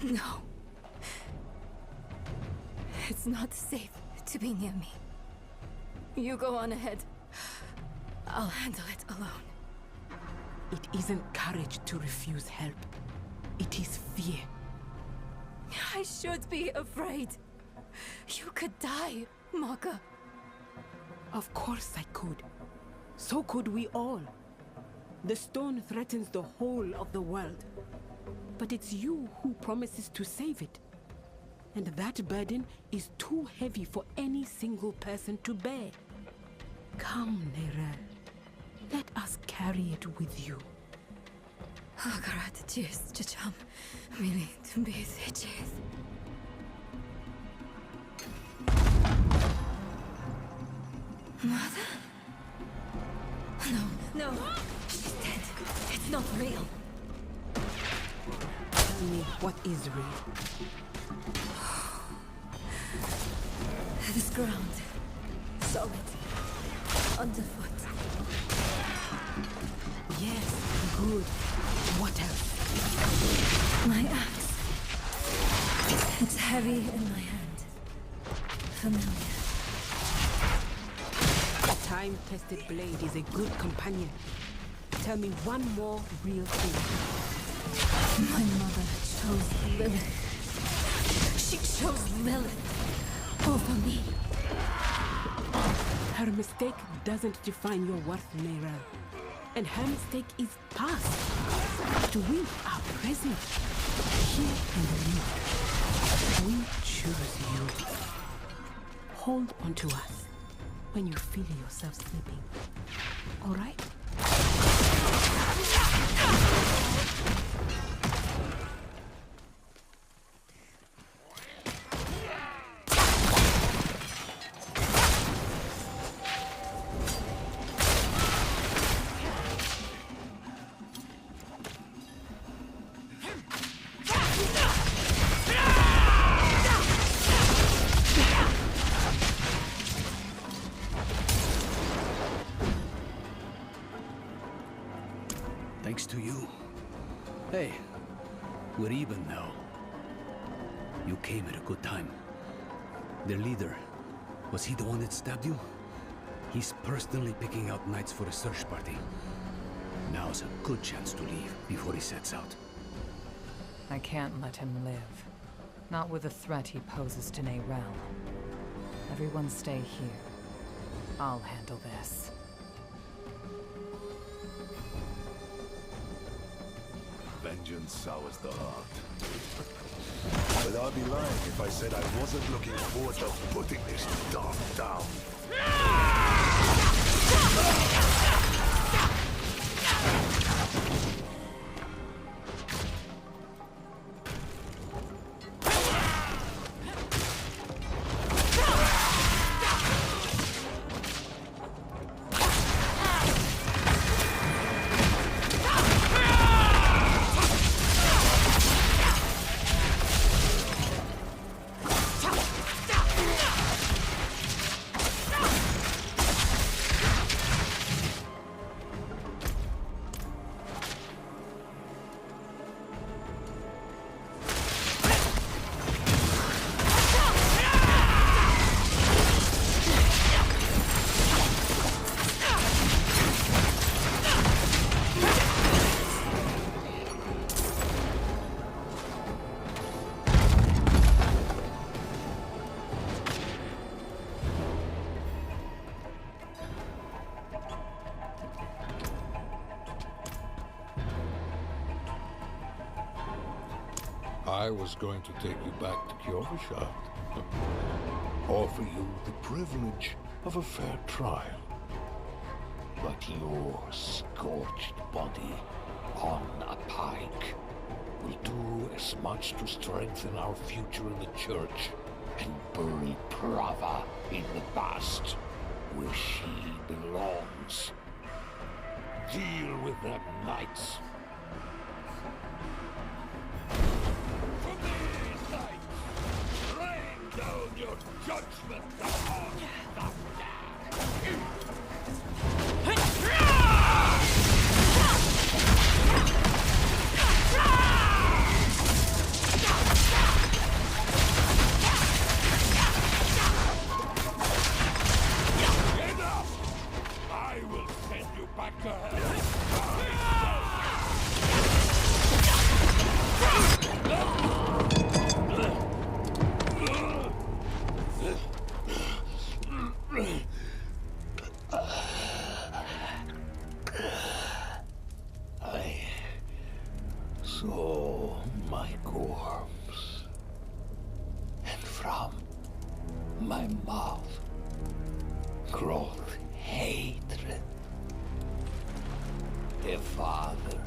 No. It's not safe to be near me. You go on ahead. I'll handle it alone. It isn't courage to refuse help. It is fear. I should be afraid. You could die, Maka. Of course I could. So could we all. The stone threatens the whole of the world. But it's you who promises to save it. And that burden is too heavy for any single person to bear. Come, Nerel. Let us carry it with you. Hakarat cheers, Chacham. Really, to be cheers. Mother? No. She's dead. It's not real. Tell me what is real. This ground. Solid. Underfoot. Yes, good. What else? My axe. It's heavy in my hand. Familiar. A time-tested blade is a good companion. Tell me one more real thing. My mother chose Lilith. She chose Lilith over me. Her mistake doesn't define your worth, Nerel. And her mistake is past. But we are present. Here in the new. We choose you. Hold on to us when you feel yourself slipping. All right? Thanks to you. Hey, we're even now. You came at a good time. Their leader, was he the one that stabbed you? He's personally picking out knights for a search party. Now's a good chance to leave before he sets out. I can't let him live. Not with the threat he poses to Nerel. Everyone stay here. I'll handle this. Vengeance sours the heart. But I'd be lying if I said I wasn't looking forward to putting this stuff down. I was going to take you back to Kjolvishad. Offer you the privilege of a fair trial. But your scorched body on a pike will do as much to strengthen our future in the church and bury Prava in the past, where she belongs. Deal with them, knights. Down your judgment upon the will send you back to hell. I saw my corpse, and from my mouth crawled hatred. A father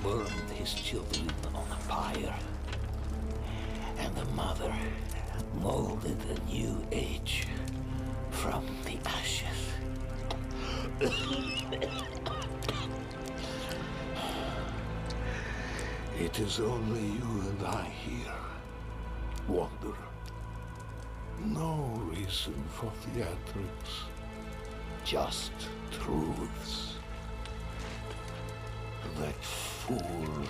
burned his children on a pyre, and the mother molded a new age from the ashes. It is only you and I here, Wanderer. No reason for theatrics, just truths. That fool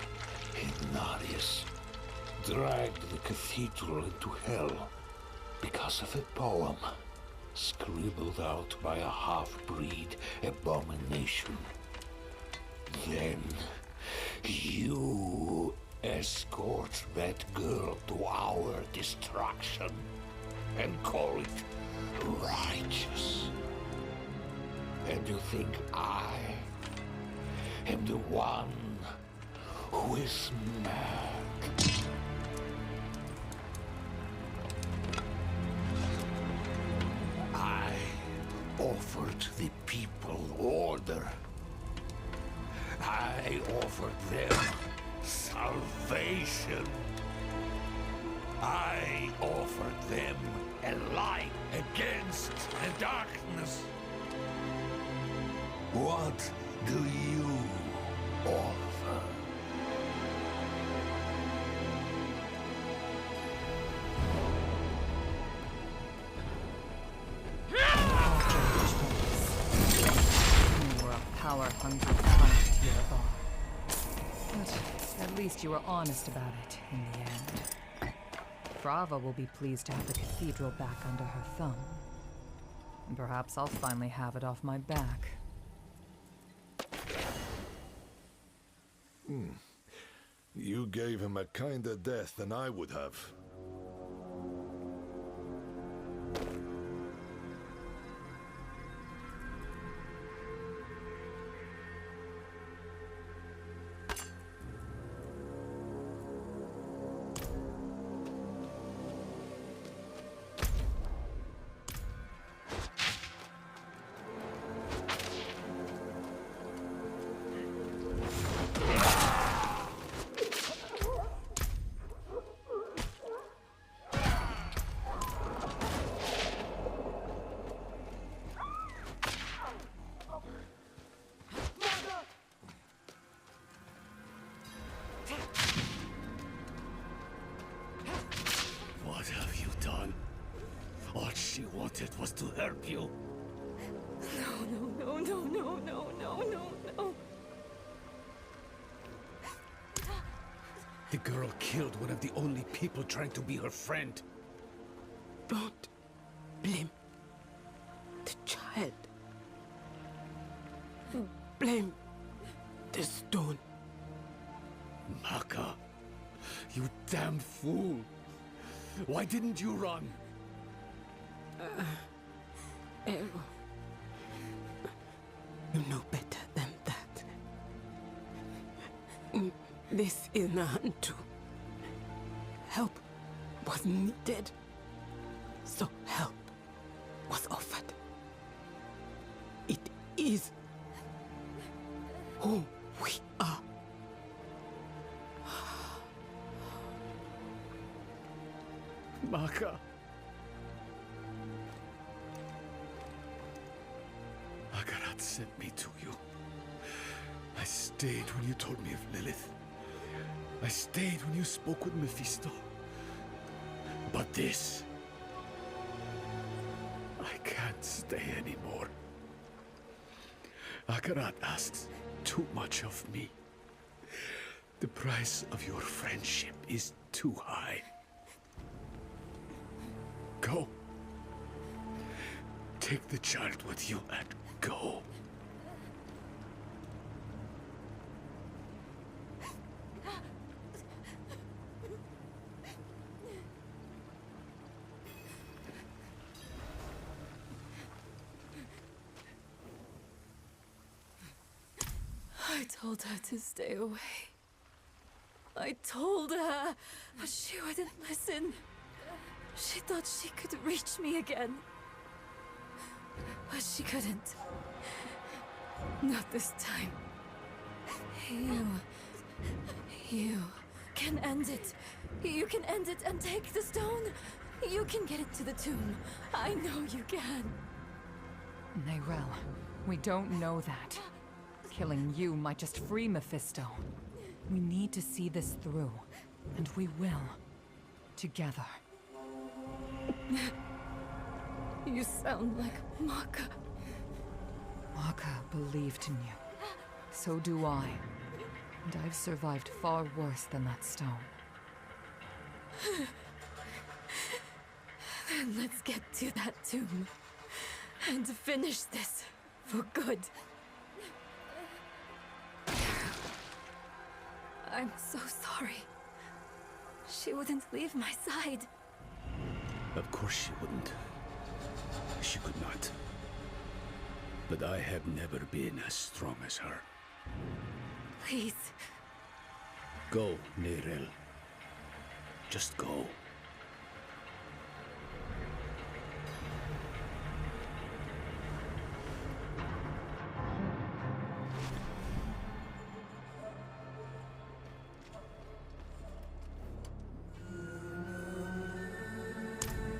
Ignatius dragged the cathedral into hell because of a poem scribbled out by a half-breed abomination. Then you escort that girl to our destruction and call it righteous. And you think I am the one who is mad? I offered the people order. I offered them salvation. I offered them a light against the darkness. What do you offer? You were a power-hungry hunter, Diablo. But at least you were honest about it in the end. Brava will be pleased to have the cathedral back under her thumb. And perhaps I'll finally have it off my back. You gave him a kinder death than I would have. It was to help you. No. The girl killed one of the only people trying to be her friend. Don't blame the child. Blame the stone. Maka, you damn fool. Why didn't you run? You know better than that. This is Nahantu. Help was needed, so help was offered. It is who we are. Maka. Akarat sent me to you. I stayed when you told me of Lilith. I stayed when you spoke with Mephisto. But this... I can't stay anymore. Akarat asks too much of me. The price of your friendship is too high. Go. Take the child with you and go. I told her to stay away. I told her, but she wouldn't listen. She thought she could reach me again. But she couldn't. Not this time. You can end it. You can end it and take the stone. You can get it to the tomb. I know you can. Neyrelle, we don't know that. Killing you might just free Mephisto. We need to see this through, and we will. Together. You sound like Maka. Maka believed in you. So do I. And I've survived far worse than that stone. Then let's get to that tomb. And finish this for good. I'm so sorry. She wouldn't leave my side. Of course she wouldn't. She could not. But I have never been as strong as her. Please. Go, Neyrelle. Just go.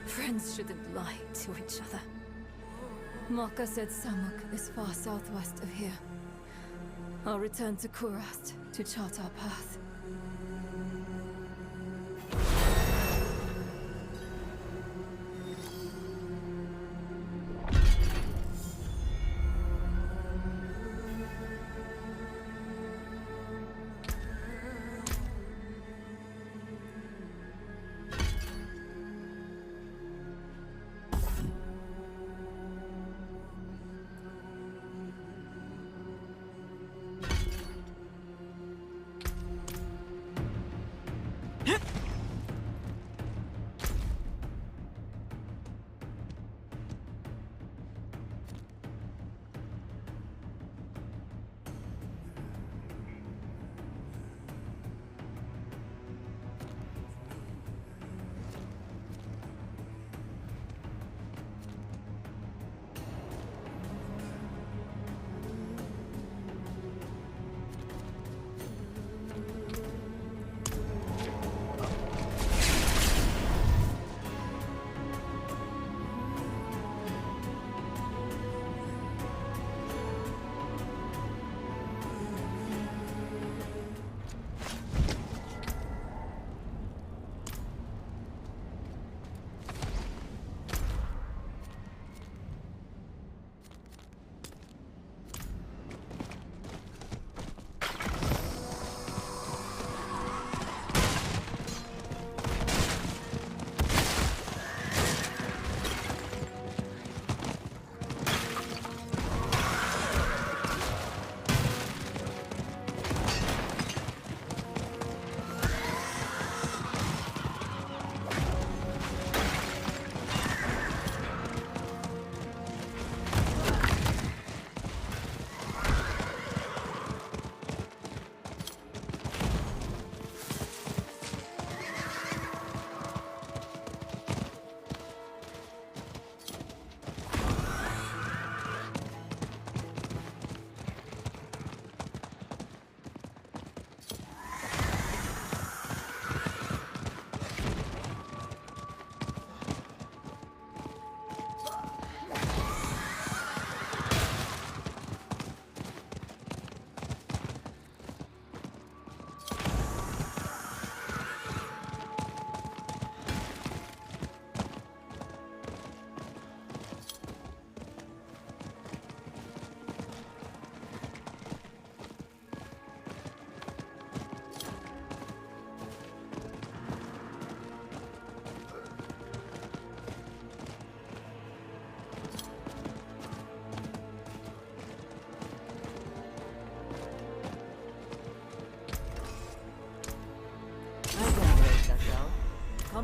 Friends shouldn't lie to each other. Maka said Samuk is far southwest of here. I'll return to Kurast to chart our path.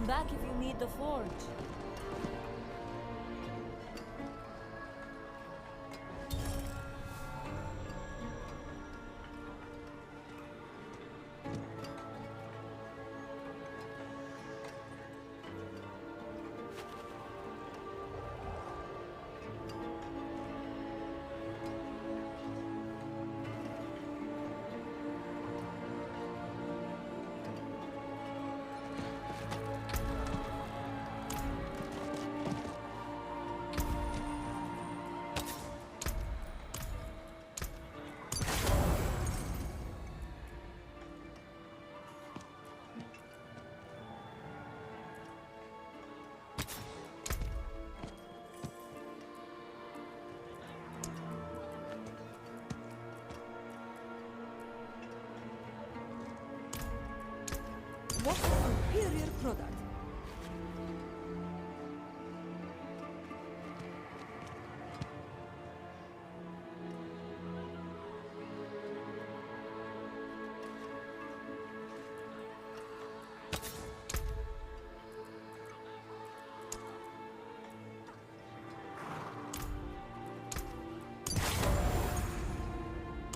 Come back if you need the forge. What a superior product!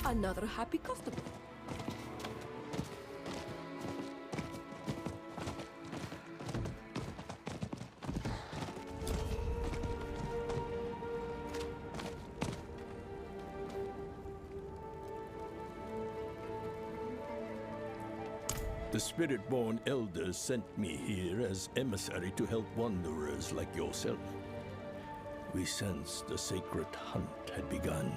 Another happy customer. The Spiritborn elders sent me here as emissary to help wanderers like yourself. We sensed the sacred hunt had begun.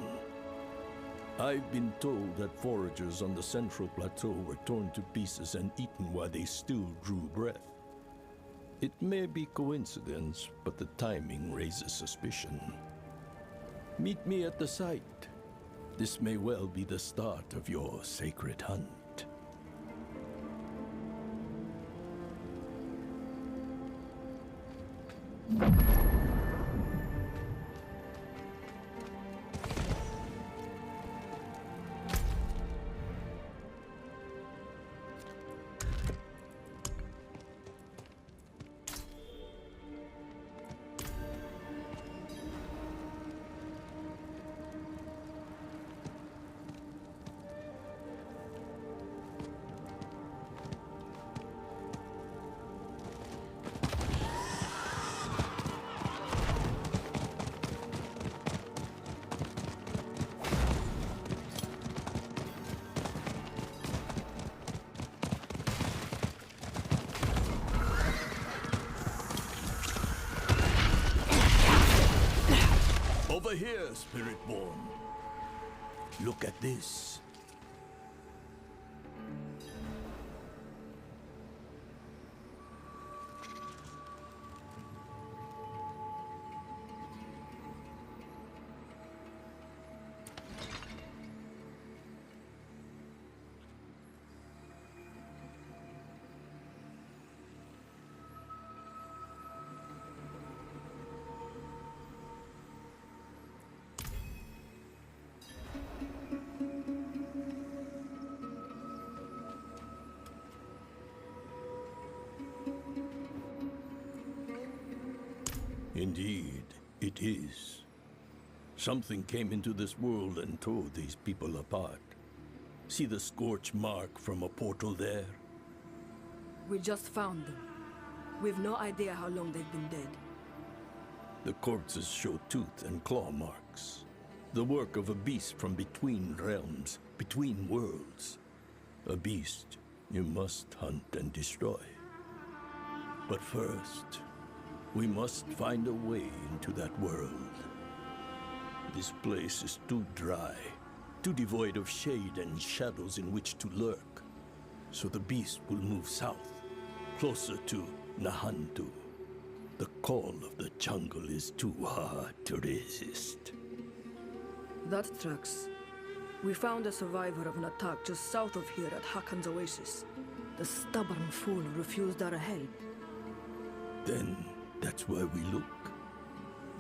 I've been told that foragers on the central plateau were torn to pieces and eaten while they still drew breath. It may be coincidence, but the timing raises suspicion. Meet me at the site. This may well be the start of your sacred hunt. Over here, Spiritborn. Look at this. Indeed, it is. Something came into this world and tore these people apart. See the scorch mark from a portal there? We just found them. We've no idea how long they've been dead. The corpses show tooth and claw marks. The work of a beast from between realms, between worlds. A beast you must hunt and destroy. But first, we must find a way into that world. This place is too dry, too devoid of shade and shadows in which to lurk. So the beast will move south, closer to Nahantu. The call of the jungle is too hard to resist. That tracks. We found a survivor of an attack just south of here at Hakan's Oasis. The stubborn fool refused our help. Then that's where we look.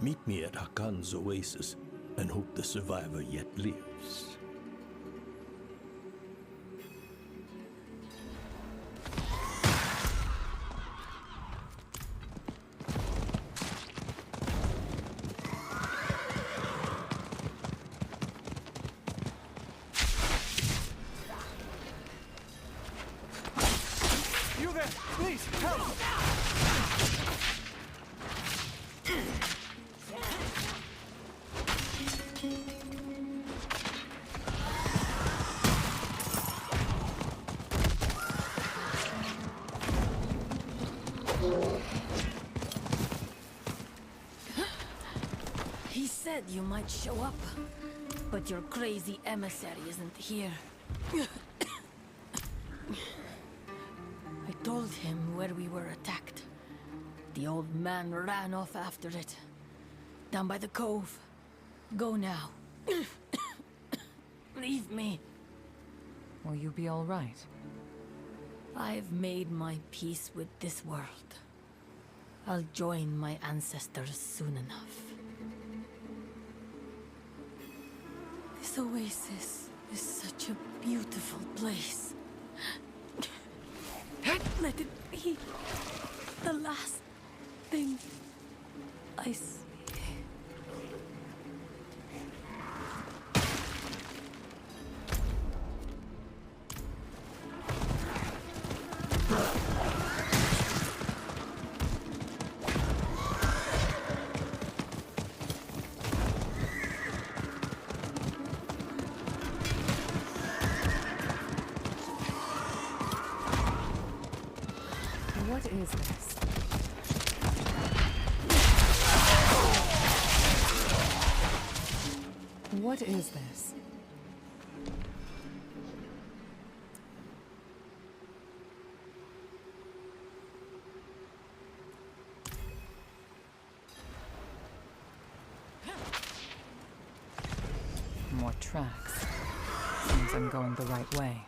Meet me at Hakan's Oasis and hope the survivor yet lives. Please, help! He said you might show up, but your crazy emissary isn't here. I told him where we were attacked. The old man ran off after it. Down by the cove. Go now. Leave me. Will you be all right? I've made my peace with this world. I'll join my ancestors soon enough. This oasis is such a beautiful place. Let it be the last thing I see. What is this? What is this? More tracks. Seems I'm going the right way.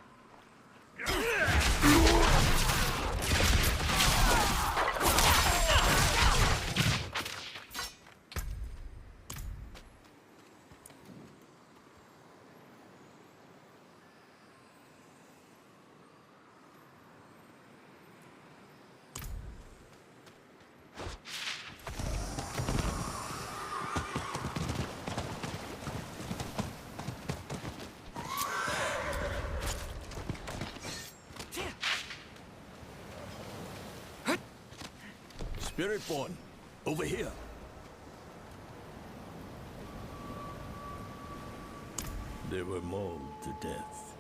Spiritborn, over here. They were mauled to death.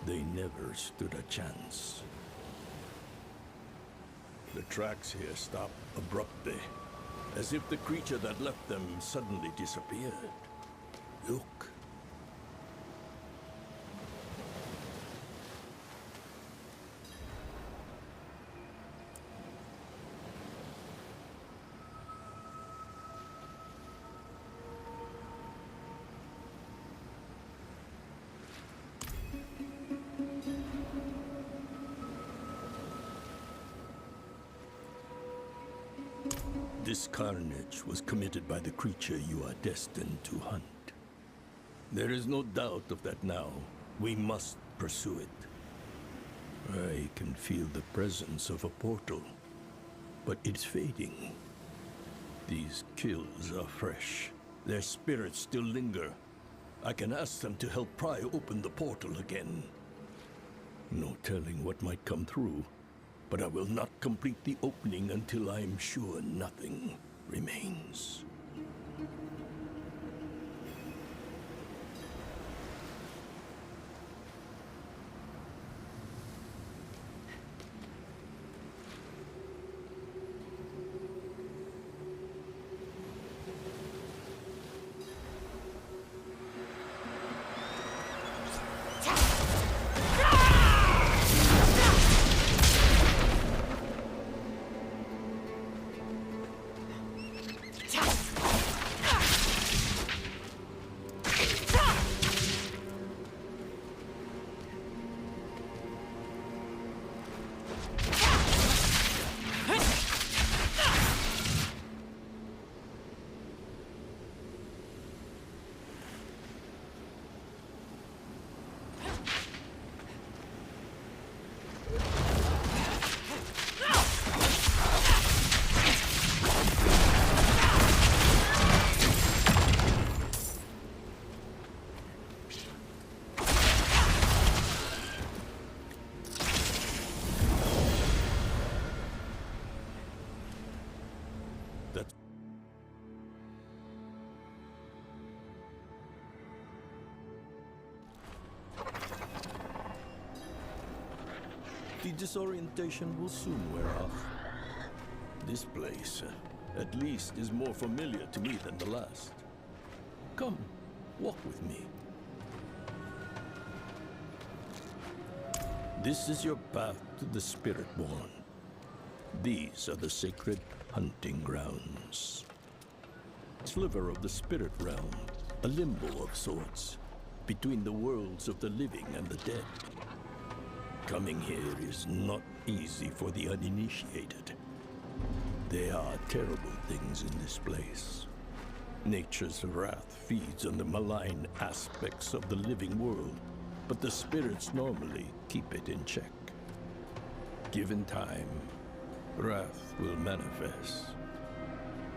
They never stood a chance. The tracks here stop abruptly, as if the creature that left them suddenly disappeared. Look. This carnage was committed by the creature you are destined to hunt. There is no doubt of that now. We must pursue it. I can feel the presence of a portal, but it's fading. These kills are fresh. Their spirits still linger. I can ask them to help pry open the portal again. No telling what might come through. But I will not complete the opening until I am sure nothing remains. The disorientation will soon wear off. This place, at least, is more familiar to me than the last. Come, walk with me. This is your path to the Spiritborn. These are the sacred hunting grounds. Sliver of the spirit realm, a limbo of sorts, between the worlds of the living and the dead. Coming here is not easy for the uninitiated. There are terrible things in this place. Nature's wrath feeds on the malign aspects of the living world, but the spirits normally keep it in check. Given time, wrath will manifest.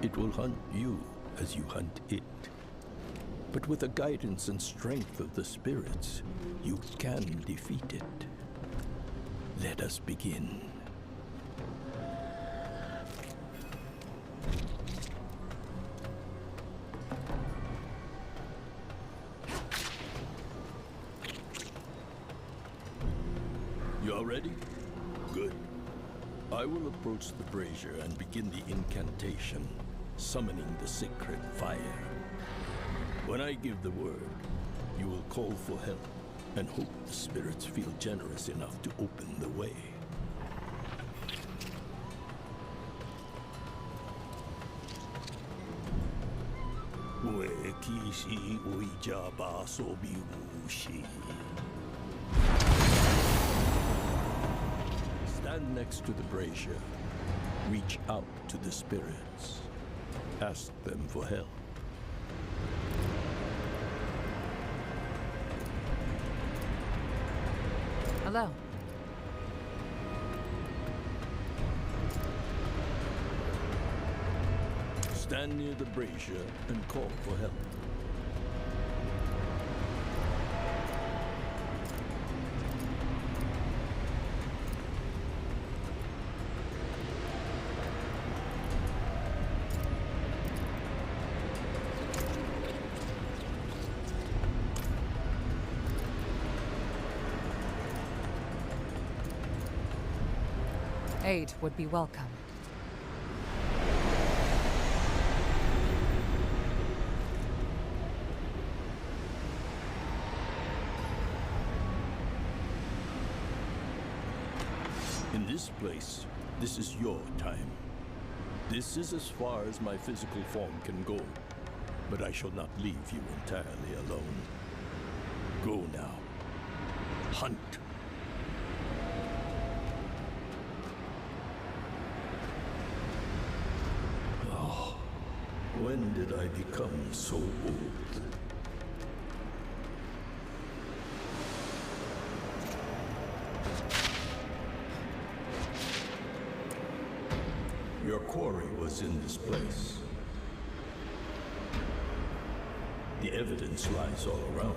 It will hunt you as you hunt it. But with the guidance and strength of the spirits, you can defeat it. Let us begin. You all ready? Good. I will approach the brazier and begin the incantation, summoning the sacred fire. When I give the word, you will call for help and hope the spirits feel generous enough to open the way. Stand next to the brazier. Reach out to the spirits. Ask them for help. Hello. Stand near the brazier and call for help. Aid would be welcome. In this place, this is your time. This is as far as my physical form can go, but I shall not leave you entirely alone. Go now. Hunt. Oh, when did I become so old? Your quarry was in this place. The evidence lies all around.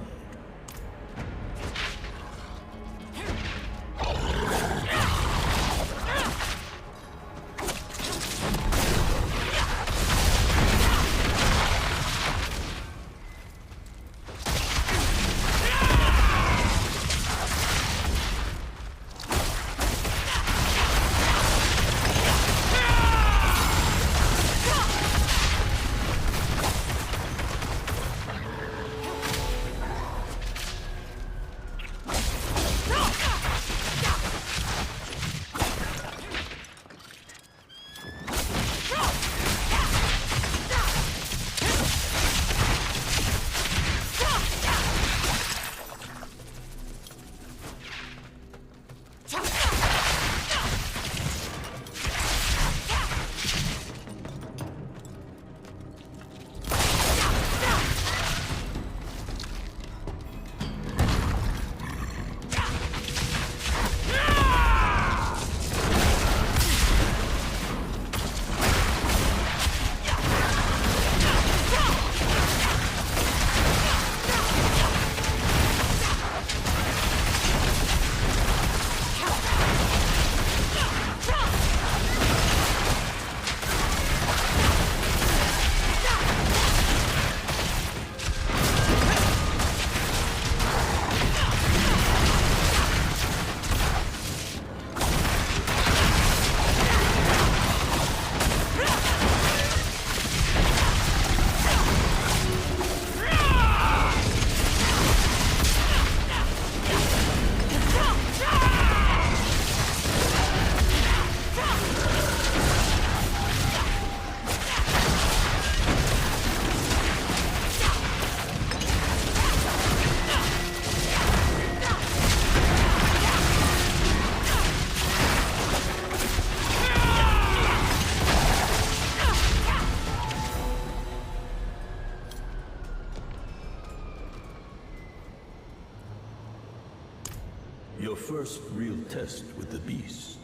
Your first real test with the beast.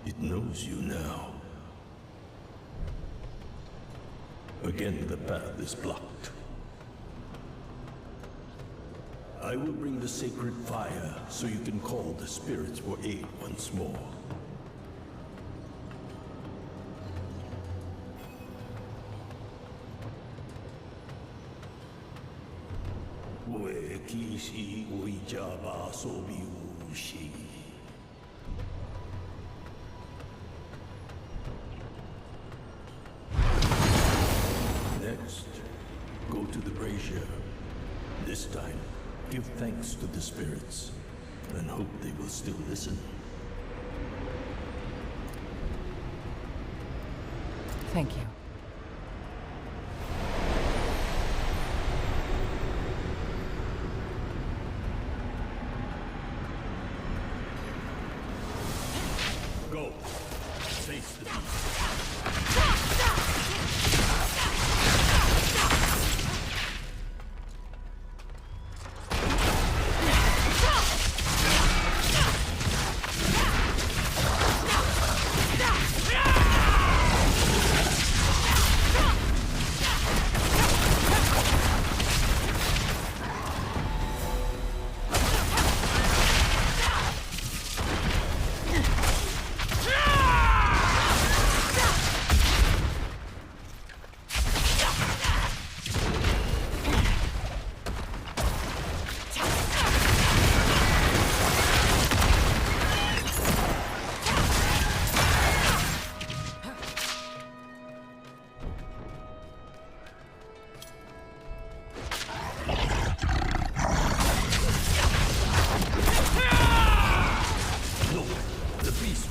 It knows you now. Again, the path is blocked. I will bring the sacred fire so you can call the spirits for aid once more. Next, go to the brazier. This time, give thanks to the spirits, and hope they will still listen. Thank you. Go. Face the beast.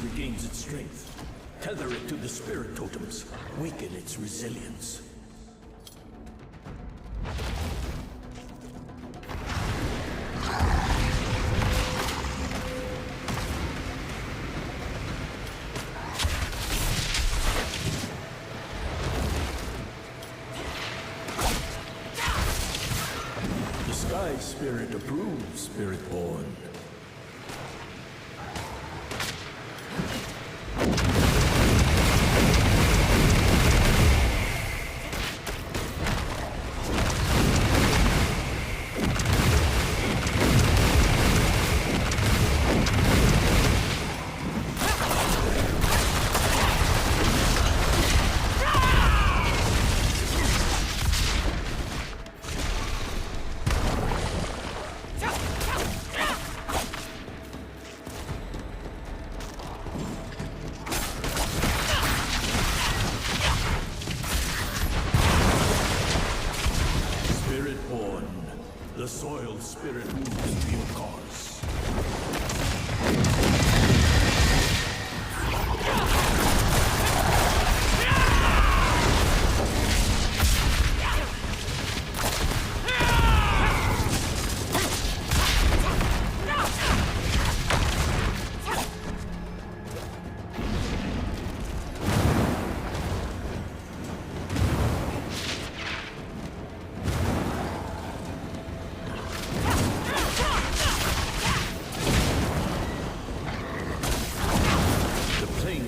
Regains its strength. Tether it to the spirit totems. Weaken its resilience. The Sky Spirit approves, Spiritborn. The soiled spirit moves to your cause.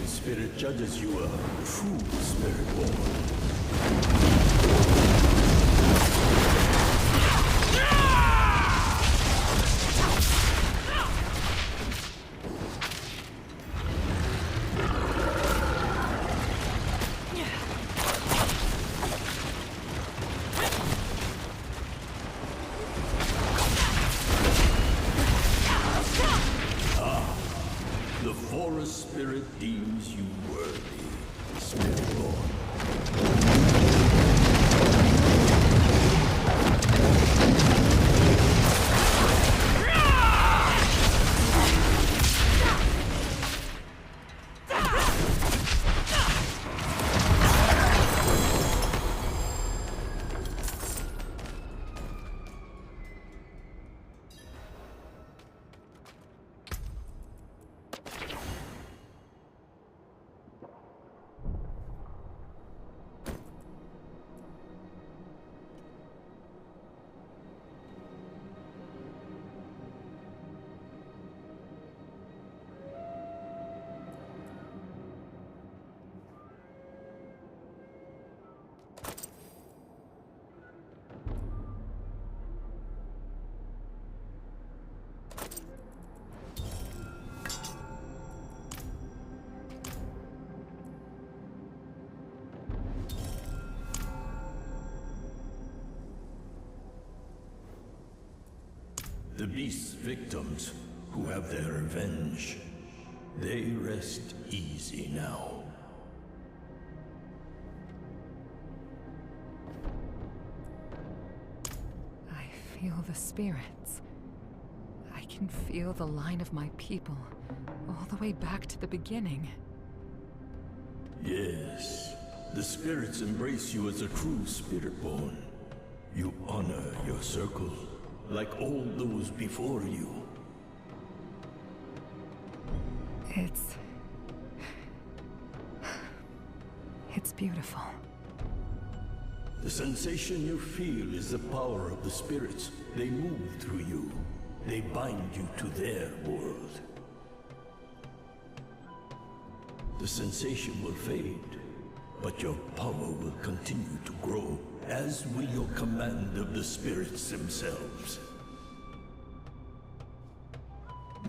Spirit judges you a true Spiritborn. The forest spirit deems you worthy, Spiritborn. The beast's victims, who have their revenge, they rest easy now. I feel the spirits. I can feel the line of my people, all the way back to the beginning. Yes, the spirits embrace you as a true Spiritborn. You honor your circle, like all those before you. It's beautiful. The sensation you feel is the power of the spirits. They move through you. They bind you to their world. The sensation will fade, but your power will continue to grow, as will your command of the spirits themselves.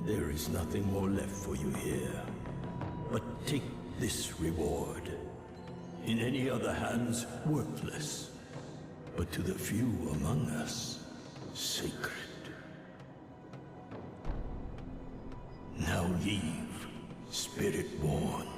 There is nothing more left for you here, but take this reward. In any other hands, worthless, but to the few among us, sacred. Now leave, Spiritborn.